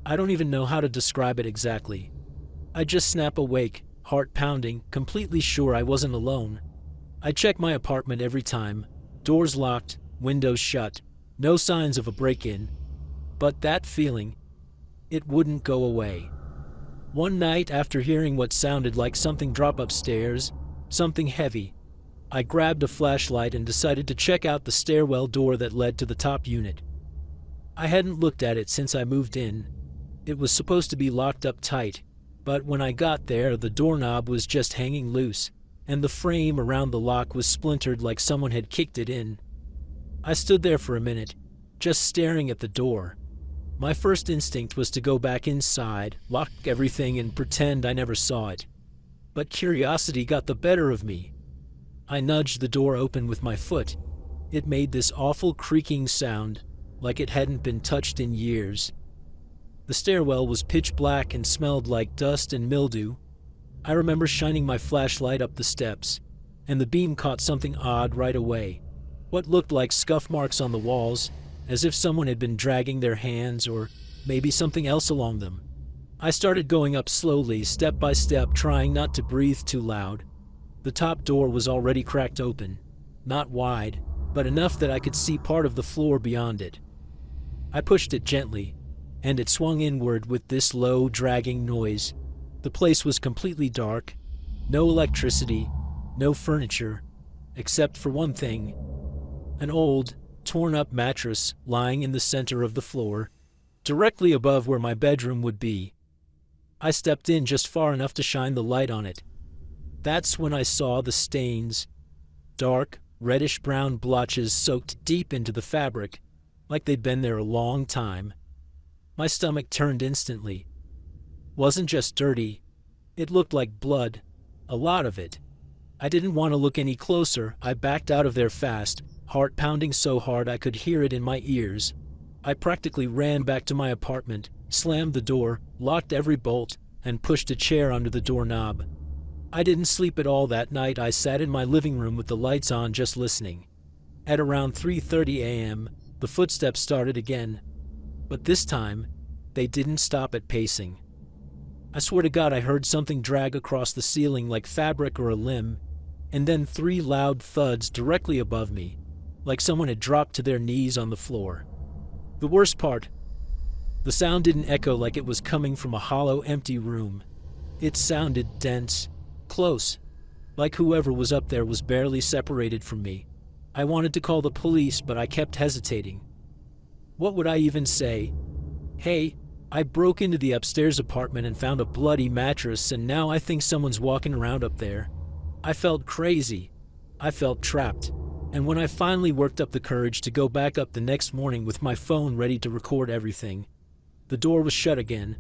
I don't even know how to describe it exactly. I'd just snap awake, heart pounding, completely sure I wasn't alone. I checked my apartment every time. Doors locked, windows shut, no signs of a break-in. But that feeling, it wouldn't go away. One night, after hearing what sounded like something drop upstairs, something heavy, I grabbed a flashlight and decided to check out the stairwell door that led to the top unit. I hadn't looked at it since I moved in. It was supposed to be locked up tight, but when I got there, the doorknob was just hanging loose, and the frame around the lock was splintered like someone had kicked it in. I stood there for a minute, just staring at the door. My first instinct was to go back inside, lock everything, and pretend I never saw it. But curiosity got the better of me. I nudged the door open with my foot. It made this awful creaking sound, like it hadn't been touched in years. The stairwell was pitch black and smelled like dust and mildew. I remember shining my flashlight up the steps, and the beam caught something odd right away. What looked like scuff marks on the walls, as if someone had been dragging their hands or maybe something else along them. I started going up slowly, step by step, trying not to breathe too loud. The top door was already cracked open, not wide, but enough that I could see part of the floor beyond it. I pushed it gently, and it swung inward with this low, dragging noise. The place was completely dark, no electricity, no furniture, except for one thing: an old, torn-up mattress lying in the center of the floor, directly above where my bedroom would be. I stepped in just far enough to shine the light on it. That's when I saw the stains. Dark, reddish-brown blotches soaked deep into the fabric, like they'd been there a long time. My stomach turned instantly. Wasn't just dirty. It looked like blood. A lot of it. I didn't want to look any closer. I backed out of there fast, heart pounding so hard I could hear it in my ears. I practically ran back to my apartment, slammed the door, locked every bolt, and pushed a chair under the doorknob. I didn't sleep at all that night. I sat in my living room with the lights on just listening. At around 3:30 a.m., the footsteps started again. But this time, they didn't stop at pacing. I swear to God I heard something drag across the ceiling like fabric or a limb, and then 3 loud thuds directly above me, like someone had dropped to their knees on the floor. The worst part, the sound didn't echo like it was coming from a hollow, empty room. It sounded dense, close, like whoever was up there was barely separated from me. I wanted to call the police, but I kept hesitating. What would I even say? Hey, I broke into the upstairs apartment and found a bloody mattress, and now I think someone's walking around up there. I felt crazy. I felt trapped. And when I finally worked up the courage to go back up the next morning with my phone ready to record everything, the door was shut again.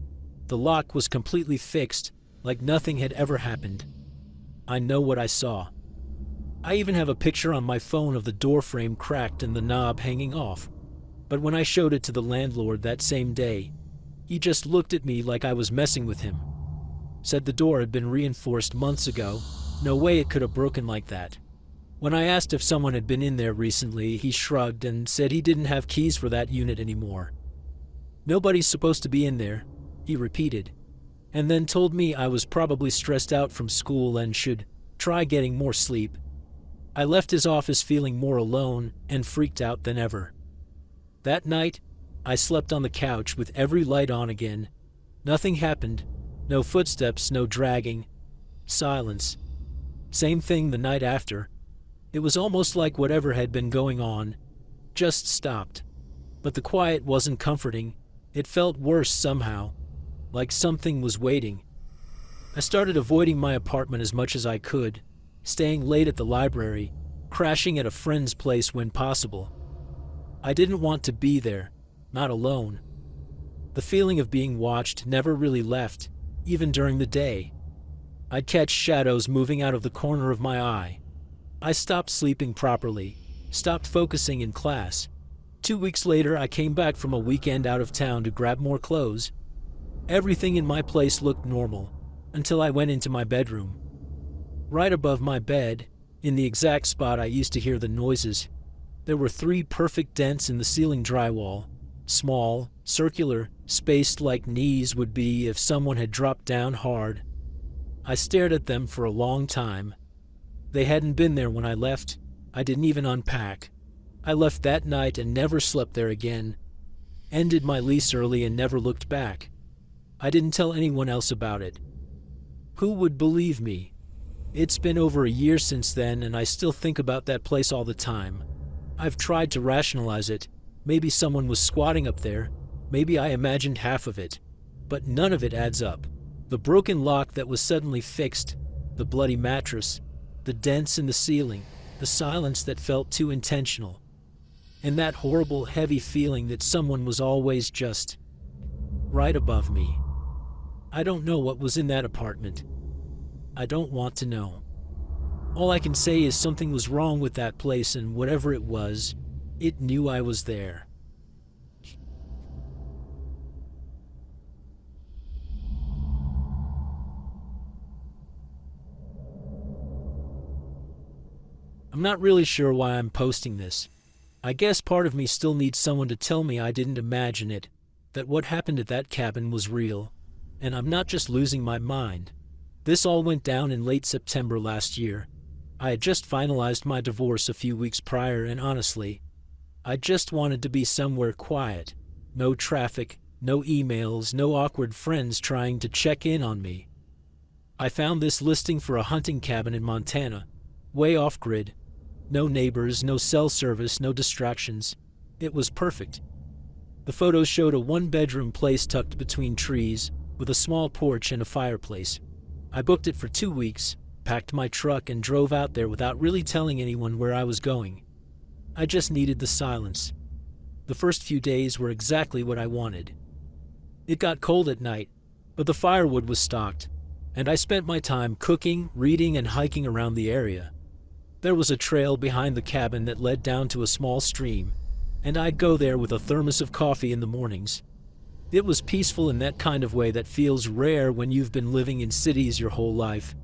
The lock was completely fixed, like nothing had ever happened. I know what I saw. I even have a picture on my phone of the door frame cracked and the knob hanging off. But when I showed it to the landlord that same day, he just looked at me like I was messing with him. Said the door had been reinforced months ago. No way it could have broken like that. When I asked if someone had been in there recently, he shrugged and said he didn't have keys for that unit anymore. Nobody's supposed to be in there, he repeated, and then told me I was probably stressed out from school and should try getting more sleep. I left his office feeling more alone and freaked out than ever. That night, I slept on the couch with every light on again. Nothing happened. No footsteps, no dragging. Silence. Same thing the night after. It was almost like whatever had been going on just stopped. But the quiet wasn't comforting. It felt worse somehow, like something was waiting. I started avoiding my apartment as much as I could, staying late at the library, crashing at a friend's place when possible. I didn't want to be there, not alone. The feeling of being watched never really left, even during the day. I'd catch shadows moving out of the corner of my eye. I stopped sleeping properly, stopped focusing in class. 2 weeks later, I came back from a weekend out of town to grab more clothes. Everything in my place looked normal, until I went into my bedroom. Right above my bed, in the exact spot I used to hear the noises, there were 3 perfect dents in the ceiling drywall. Small, circular, spaced like knees would be if someone had dropped down hard. I stared at them for a long time. They hadn't been there when I left. I didn't even unpack. I left that night and never slept there again. Ended my lease early and never looked back. I didn't tell anyone else about it. Who would believe me? It's been over a year since then, and I still think about that place all the time. I've tried to rationalize it. Maybe someone was squatting up there. Maybe I imagined half of it. But none of it adds up. The broken lock that was suddenly fixed, the bloody mattress, the dents in the ceiling, the silence that felt too intentional, and that horrible, heavy feeling that someone was always just right above me. I don't know what was in that apartment. I don't want to know. All I can say is something was wrong with that place, and whatever it was, it knew I was there. I'm not really sure why I'm posting this. I guess part of me still needs someone to tell me I didn't imagine it, that what happened at that cabin was real, and I'm not just losing my mind. This all went down in late September last year. I had just finalized my divorce a few weeks prior, and honestly, I just wanted to be somewhere quiet. No traffic, no emails, no awkward friends trying to check in on me. I found this listing for a hunting cabin in Montana, way off-grid. No neighbors, no cell service, no distractions. It was perfect. The photos showed a 1-bedroom place tucked between trees, with a small porch and a fireplace. I booked it for 2 weeks, packed my truck, and drove out there without really telling anyone where I was going. I just needed the silence. The first few days were exactly what I wanted. It got cold at night, but the firewood was stocked, and I spent my time cooking, reading, and hiking around the area. There was a trail behind the cabin that led down to a small stream, and I'd go there with a thermos of coffee in the mornings. It was peaceful in that kind of way that feels rare when you've been living in cities your whole life.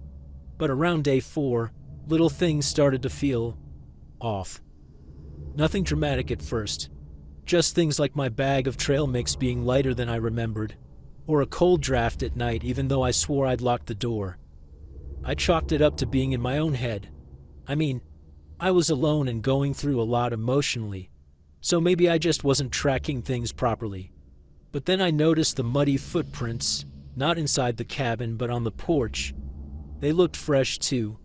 But around day 4, little things started to feel off. Nothing dramatic at first. Just things like my bag of trail mix being lighter than I remembered, or a cold draft at night even though I swore I'd locked the door. I chalked it up to being in my own head. I mean, I was alone and going through a lot emotionally, so maybe I just wasn't tracking things properly. But then I noticed the muddy footprints, not inside the cabin but on the porch. They looked fresh too,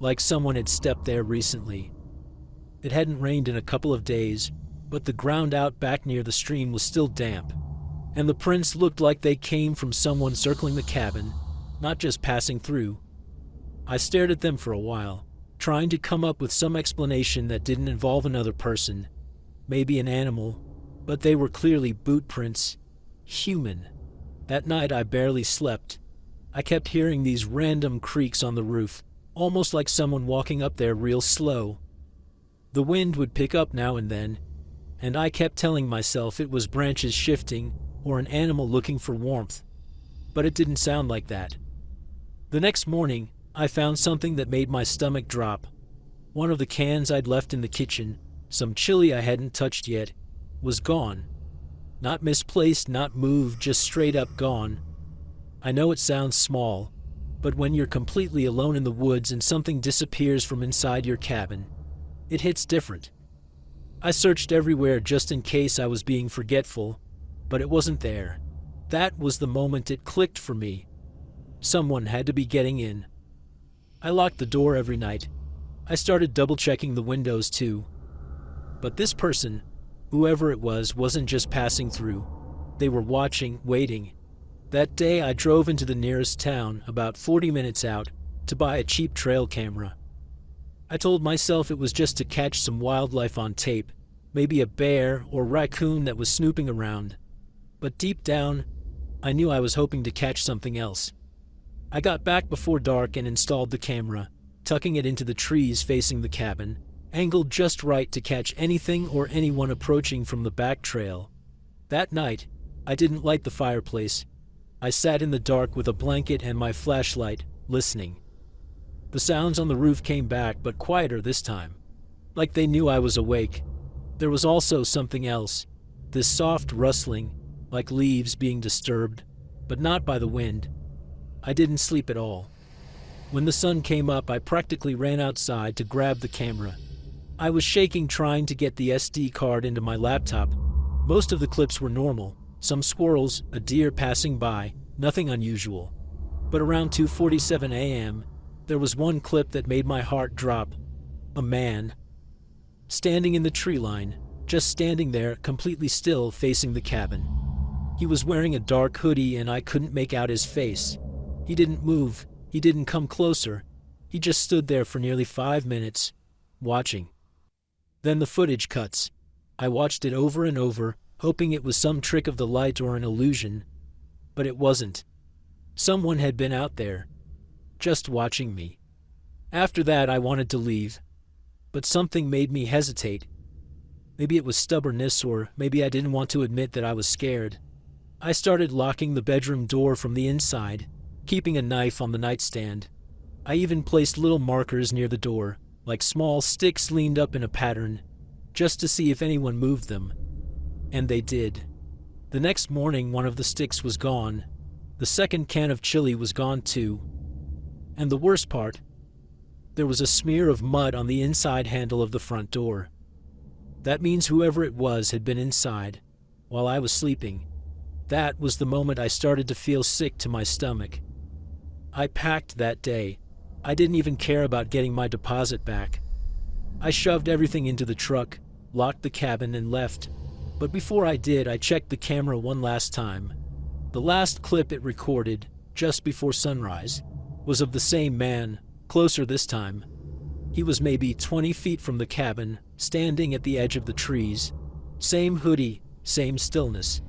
like someone had stepped there recently. It hadn't rained in a couple of days, but the ground out back near the stream was still damp, and the prints looked like they came from someone circling the cabin, not just passing through. I stared at them for a while, trying to come up with some explanation that didn't involve another person, maybe an animal, but they were clearly boot prints. Human. That night I barely slept. I kept hearing these random creaks on the roof, almost like someone walking up there real slow. The wind would pick up now and then, and I kept telling myself it was branches shifting or an animal looking for warmth. But it didn't sound like that. The next morning, I found something that made my stomach drop. One of the cans I'd left in the kitchen, some chili I hadn't touched yet, was gone. Not misplaced, not moved, just straight up gone. I know it sounds small, but when you're completely alone in the woods and something disappears from inside your cabin, it hits different. I searched everywhere just in case I was being forgetful, but it wasn't there. That was the moment it clicked for me. Someone had to be getting in. I locked the door every night. I started double-checking the windows too. But this person, whoever it was, wasn't just passing through. They were watching, waiting. That day I drove into the nearest town, about 40 minutes out, to buy a cheap trail camera. I told myself it was just to catch some wildlife on tape, maybe a bear or raccoon that was snooping around. But deep down, I knew I was hoping to catch something else. I got back before dark and installed the camera, tucking it into the trees facing the cabin, angled just right to catch anything or anyone approaching from the back trail. That night, I didn't light the fireplace. I sat in the dark with a blanket and my flashlight, listening. The sounds on the roof came back, but quieter this time. Like they knew I was awake. There was also something else. This soft rustling, like leaves being disturbed, but not by the wind. I didn't sleep at all. When the sun came up, I practically ran outside to grab the camera. I was shaking trying to get the SD card into my laptop. Most of the clips were normal. Some squirrels, a deer passing by, nothing unusual. But around 2:47 a.m., there was one clip that made my heart drop. A man, standing in the tree line, just standing there, completely still, facing the cabin. He was wearing a dark hoodie and I couldn't make out his face. He didn't move. He didn't come closer. He just stood there for nearly 5 minutes, watching. Then the footage cuts. I watched it over and over, hoping it was some trick of the light or an illusion. But it wasn't. Someone had been out there, just watching me. After that, I wanted to leave. But something made me hesitate. Maybe it was stubbornness, or maybe I didn't want to admit that I was scared. I started locking the bedroom door from the inside, keeping a knife on the nightstand. I even placed little markers near the door, like small sticks leaned up in a pattern, just to see if anyone moved them. And they did. The next morning, one of the sticks was gone. The second can of chili was gone too. And the worst part, there was a smear of mud on the inside handle of the front door. That means whoever it was had been inside, while I was sleeping. That was the moment I started to feel sick to my stomach. I packed that day. I didn't even care about getting my deposit back. I shoved everything into the truck, locked the cabin, and left. But before I did, I checked the camera one last time. The last clip it recorded, just before sunrise, was of the same man, closer this time. He was maybe 20 feet from the cabin, standing at the edge of the trees. Same hoodie, same stillness.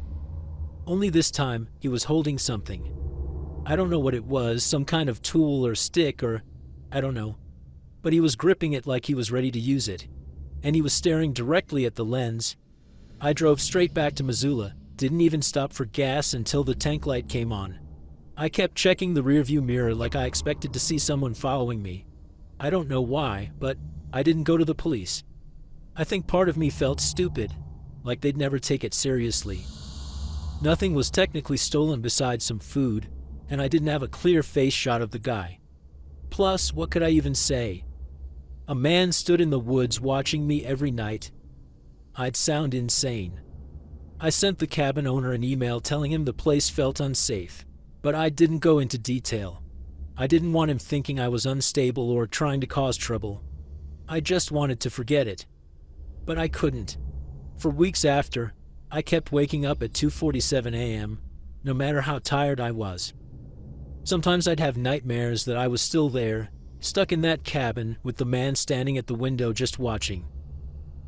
Only this time, he was holding something. I don't know what it was, some kind of tool or stick or, I don't know. but he was gripping it like he was ready to use it, and he was staring directly at the lens. I drove straight back to Missoula, didn't even stop for gas until the tank light came on. I kept checking the rearview mirror like I expected to see someone following me. I don't know why, but I didn't go to the police. I think part of me felt stupid, like they'd never take it seriously. Nothing was technically stolen besides some food, and I didn't have a clear face shot of the guy. Plus, what could I even say? A man stood in the woods watching me every night. I'd sound insane. I sent the cabin owner an email telling him the place felt unsafe, but I didn't go into detail. I didn't want him thinking I was unstable or trying to cause trouble. I just wanted to forget it. But I couldn't. For weeks after, I kept waking up at 2:47 a.m., no matter how tired I was. Sometimes I'd have nightmares that I was still there, stuck in that cabin with the man standing at the window just watching.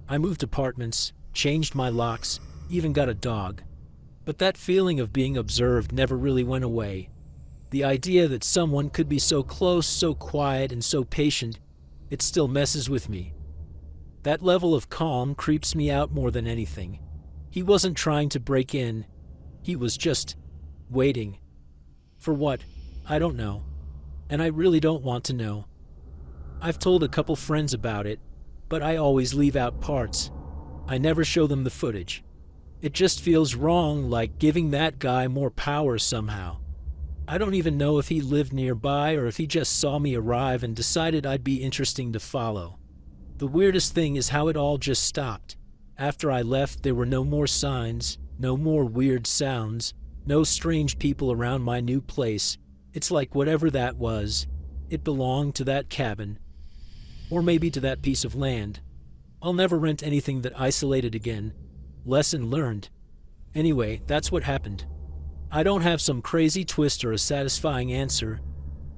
I moved apartments, changed my locks, even got a dog. But that feeling of being observed never really went away. The idea that someone could be so close, so quiet, and so patient, it still messes with me. That level of calm creeps me out more than anything. He wasn't trying to break in. He was just waiting. For what? I don't know. And I really don't want to know. I've told a couple friends about it, but I always leave out parts. I never show them the footage. It just feels wrong, like giving that guy more power somehow. I don't even know if he lived nearby or if he just saw me arrive and decided I'd be interesting to follow. The weirdest thing is how it all just stopped. After I left, there were no more signs, no more weird sounds, no strange people around my new place. It's like whatever that was, it belonged to that cabin. Or maybe to that piece of land. I'll never rent anything that isolated again. Lesson learned. Anyway, that's what happened. I don't have some crazy twist or a satisfying answer.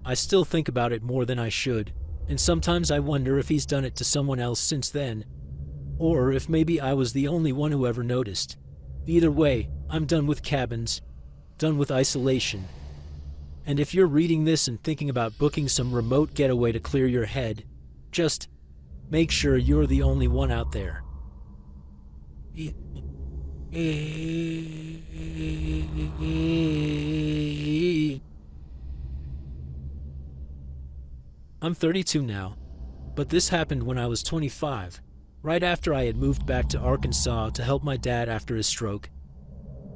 I still think about it more than I should, and sometimes I wonder if he's done it to someone else since then, or if maybe I was the only one who ever noticed. Either way, I'm done with cabins, done with isolation. And if you're reading this and thinking about booking some remote getaway to clear your head, just make sure you're the only one out there. I'm 32 now, but this happened when I was 25, right after I had moved back to Arkansas to help my dad after his stroke.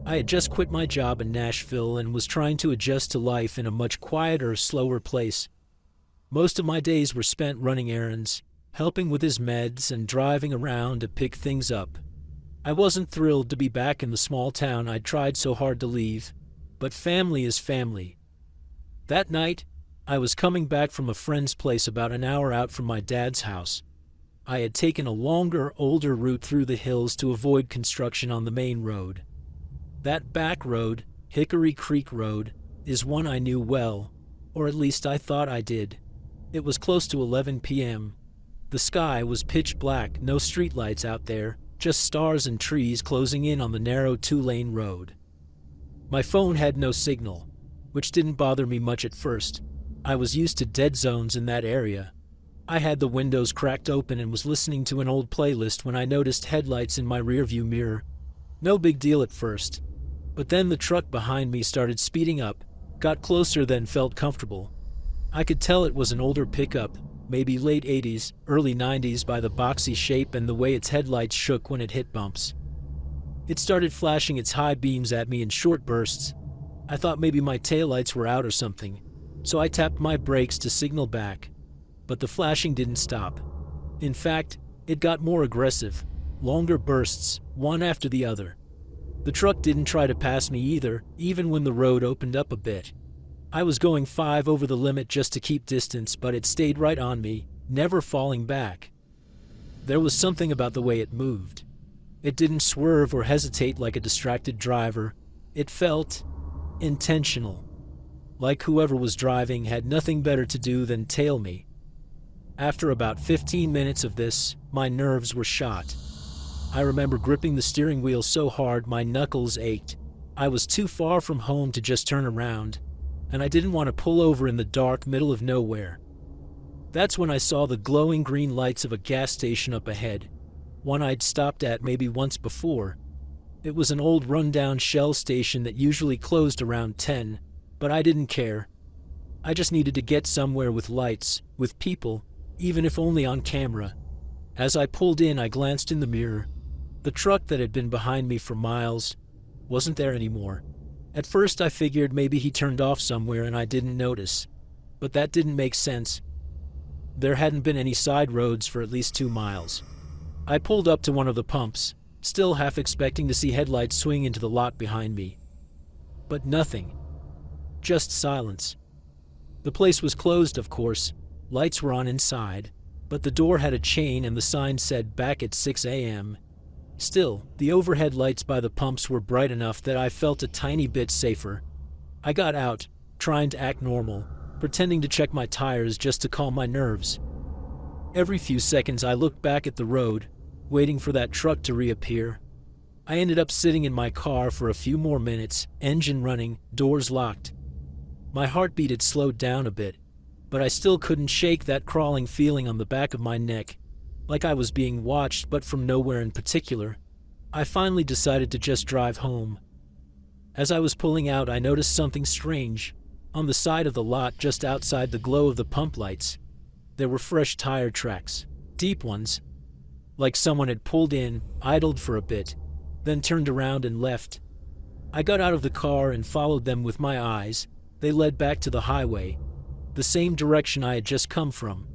I had just quit my job in Nashville and was trying to adjust to life in a much quieter, slower place. Most of my days were spent running errands, helping with his meds, and driving around to pick things up. I wasn't thrilled to be back in the small town I'd tried so hard to leave, but family is family. That night, I was coming back from a friend's place about an hour out from my dad's house. I had taken a longer, older route through the hills to avoid construction on the main road. That back road, Hickory Creek Road, is one I knew well, or at least I thought I did. It was close to 11 p.m. The sky was pitch black, no streetlights out there, just stars and trees closing in on the narrow two-lane road. My phone had no signal, which didn't bother me much at first. I was used to dead zones in that area. I had the windows cracked open and was listening to an old playlist when I noticed headlights in my rearview mirror. No big deal at first, but then the truck behind me started speeding up, got closer, then felt comfortable. I could tell it was an older pickup, maybe late 80s, early 90s by the boxy shape and the way its headlights shook when it hit bumps. It started flashing its high beams at me in short bursts. I thought maybe my taillights were out or something, so I tapped my brakes to signal back. But the flashing didn't stop. In fact, it got more aggressive, longer bursts, one after the other. The truck didn't try to pass me either, even when the road opened up a bit. I was going 5 over the limit just to keep distance, but it stayed right on me, never falling back. There was something about the way it moved. It didn't swerve or hesitate like a distracted driver. It felt intentional, like whoever was driving had nothing better to do than tail me. After about 15 minutes of this, my nerves were shot. I remember gripping the steering wheel so hard my knuckles ached. I was too far from home to just turn around, and I didn't want to pull over in the dark middle of nowhere. That's when I saw the glowing green lights of a gas station up ahead, one I'd stopped at maybe once before. It was an old rundown Shell station that usually closed around 10, but I didn't care. I just needed to get somewhere with lights, with people, even if only on camera. As I pulled in, I glanced in the mirror. The truck that had been behind me for miles wasn't there anymore. At first I figured maybe he turned off somewhere and I didn't notice, but that didn't make sense. There hadn't been any side roads for at least 2 miles. I pulled up to one of the pumps, still half expecting to see headlights swing into the lot behind me. But nothing. Just silence. The place was closed, of course. Lights were on inside, but the door had a chain and the sign said back at 6 a.m. Still, the overhead lights by the pumps were bright enough that I felt a tiny bit safer. I got out, trying to act normal, pretending to check my tires just to calm my nerves. Every few seconds I looked back at the road, waiting for that truck to reappear. I ended up sitting in my car for a few more minutes, engine running, doors locked. My heartbeat had slowed down a bit, but I still couldn't shake that crawling feeling on the back of my neck, like I was being watched but from nowhere in particular. I finally decided to just drive home. As I was pulling out, I noticed something strange. On the side of the lot just outside the glow of the pump lights, there were fresh tire tracks, deep ones, like someone had pulled in, idled for a bit, then turned around and left. I got out of the car and followed them with my eyes. They led back to the highway, the same direction I had just come from.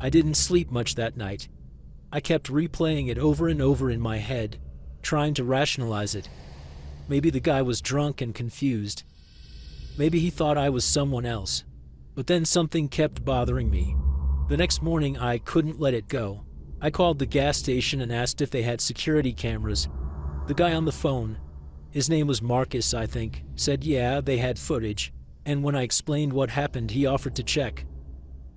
I didn't sleep much that night. I kept replaying it over and over in my head, trying to rationalize it. Maybe the guy was drunk and confused. Maybe he thought I was someone else. But then something kept bothering me. The next morning, I couldn't let it go. I called the gas station and asked if they had security cameras. The guy on the phone, his name was Marcus, I think, said yeah, they had footage, and when I explained what happened, he offered to check.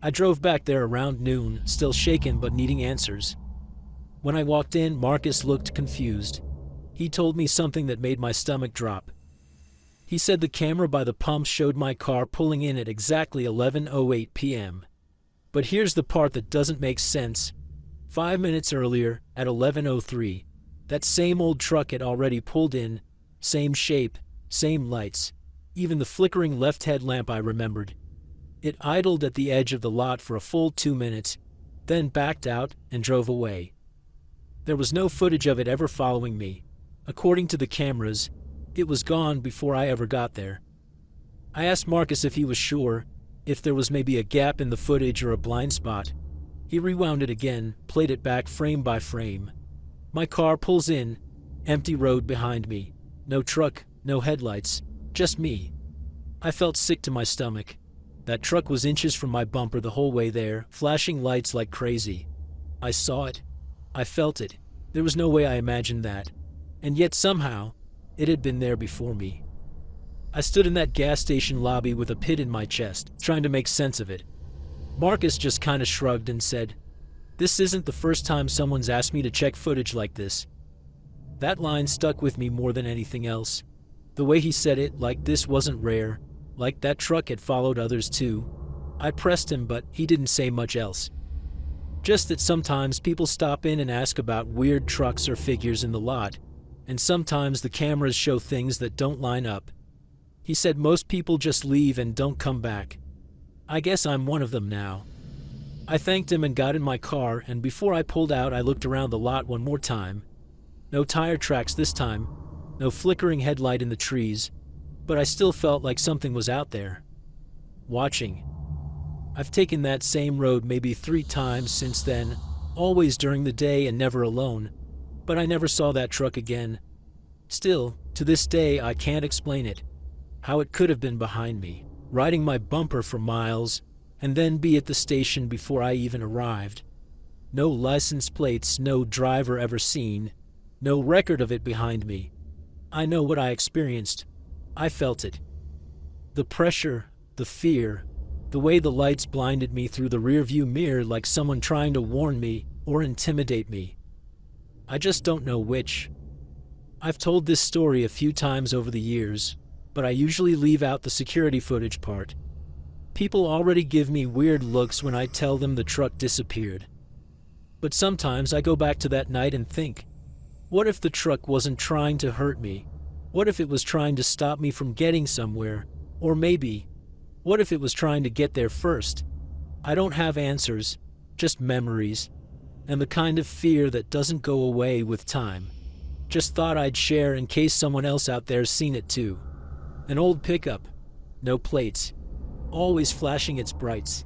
I drove back there around noon, still shaken but needing answers. When I walked in, Marcus looked confused. He told me something that made my stomach drop. He said the camera by the pump showed my car pulling in at exactly 11:08 p.m. But here's the part that doesn't make sense. 5 minutes earlier, at 11:03, that same old truck had already pulled in, same shape, same lights, even the flickering left headlamp I remembered. It idled at the edge of the lot for a full 2 minutes, then backed out and drove away. There was no footage of it ever following me. According to the cameras, it was gone before I ever got there. I asked Marcus if he was sure, if there was maybe a gap in the footage or a blind spot. He rewound it again, played it back frame by frame. My car pulls in, empty road behind me. No truck, no headlights, just me. I felt sick to my stomach. That truck was inches from my bumper the whole way there, flashing lights like crazy. I saw it. I felt it. There was no way I imagined that. And yet somehow, it had been there before me. I stood in that gas station lobby with a pit in my chest, trying to make sense of it. Marcus just kind of shrugged and said, "This isn't the first time someone's asked me to check footage like this." That line stuck with me more than anything else. The way he said it, like this wasn't rare, like that truck had followed others too. I pressed him, but he didn't say much else. Just that sometimes people stop in and ask about weird trucks or figures in the lot, and sometimes the cameras show things that don't line up. He said most people just leave and don't come back. I guess I'm one of them now. I thanked him and got in my car, and before I pulled out, I looked around the lot one more time. No tire tracks this time, no flickering headlight in the trees, but I still felt like something was out there, watching. I've taken that same road maybe 3 times since then, always during the day and never alone, but I never saw that truck again. Still, to this day, I can't explain it. How it could have been behind me, riding my bumper for miles, and then be at the station before I even arrived. No license plates, no driver ever seen, no record of it behind me. I know what I experienced. I felt it. The pressure, the fear, the way the lights blinded me through the rearview mirror like someone trying to warn me or intimidate me. I just don't know which. I've told this story a few times over the years, but I usually leave out the security footage part. People already give me weird looks when I tell them the truck disappeared. But sometimes I go back to that night and think, what if the truck wasn't trying to hurt me? What if it was trying to stop me from getting somewhere? Or maybe, what if it was trying to get there first? I don't have answers, just memories, and the kind of fear that doesn't go away with time. Just thought I'd share in case someone else out there's seen it too. An old pickup, no plates, always flashing its brights.